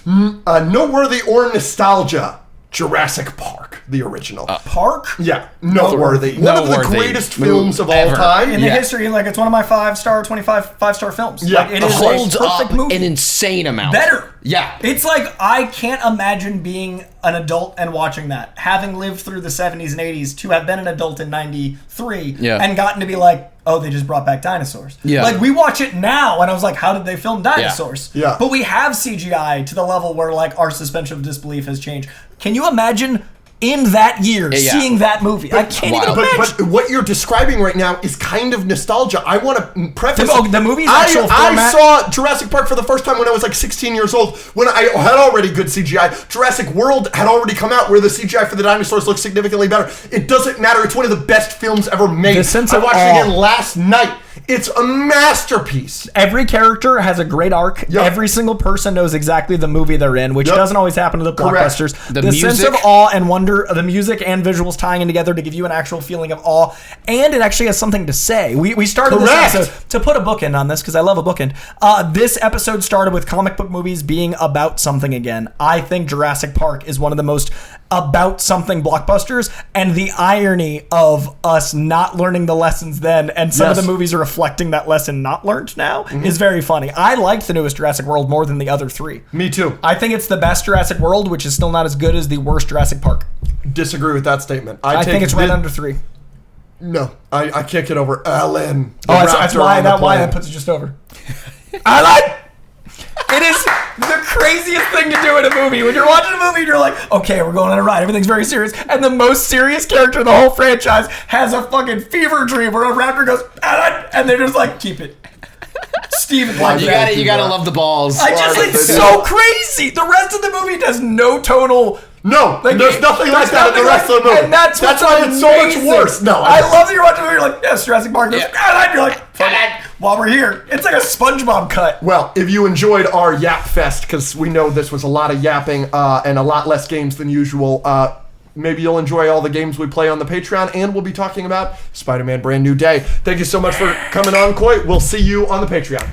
A: Noteworthy or Nostalgia. Jurassic Park, the original.
C: Park?
A: Yeah, Noteworthy. One of the greatest films of all time.
C: In the history, like it's one of my 5-star films.
A: Yeah,
C: like, it holds up
B: an insane amount.
C: Better.
B: Yeah.
C: It's like, I can't imagine being an adult and watching that. Having lived through the 70s and 80s, to have been an adult in 93 and gotten to be like, oh, they just brought back dinosaurs. Yeah. Like, we watch it now, and I was like, how did they film dinosaurs?
A: Yeah.
C: But we have CGI to the level where, like, our suspension of disbelief has changed. Can you imagine in that year seeing that movie? I can't even imagine.
A: But what you're describing right now is kind of nostalgia. I want to preface
C: the movie's actual format.
A: I saw Jurassic Park for the first time when I was like 16 years old, when I had already good CGI. Jurassic World had already come out where the CGI for the dinosaurs looks significantly better. It doesn't matter. It's one of the best films ever made.
C: The sense
A: I
C: of
A: watched it again last night. It's a masterpiece.
C: Every character has a great arc.
A: Yep.
C: Every single person knows exactly the movie they're in, which doesn't always happen to the
A: Correct.
C: blockbusters.
B: The
C: sense
B: music.
C: of awe and wonder, the music and visuals tying in together to give you an actual feeling of awe, and it actually has something to say. We started
A: Correct.
C: this episode to put a bookend on this because I love a bookend. This episode started with comic book movies being about something again. I think Jurassic Park is one of the most about something blockbusters, and the irony of us not learning the lessons then, and some of the movies are reflecting that lesson not learned now, is very funny. I liked the newest Jurassic World more than the other three.
A: Me too.
C: I think it's the best Jurassic World, which is still not as good as the worst Jurassic Park.
A: Disagree with that statement.
C: I think it's right under 3.
A: No, I can't get over Alan.
C: Oh, that's why that puts it just over. Alan! It is the craziest thing to do in a movie. When you're watching a movie and you're like, okay, we're going on a ride, everything's very serious, and the most serious character in the whole franchise has a fucking fever dream where a raptor goes, Alan! And they're just like, keep it. Steven,
B: You gotta love the balls.
C: It's so crazy. The rest of the movie does no tonal.
A: No, there's nothing like that in the rest of the movie.
C: And that's
A: why it's so much worse. No,
C: I love that you're watching a movie, you're like, yes, Jurassic Park. Yeah. And you're like, while we're here. It's like a SpongeBob cut.
A: Well, if you enjoyed our Yap Fest, because we know this was a lot of yapping and a lot less games than usual, maybe you'll enjoy all the games we play on the Patreon, and we'll be talking about Spider-Man Brand New Day. Thank you so much for coming on, COY. We'll see you on the Patreon.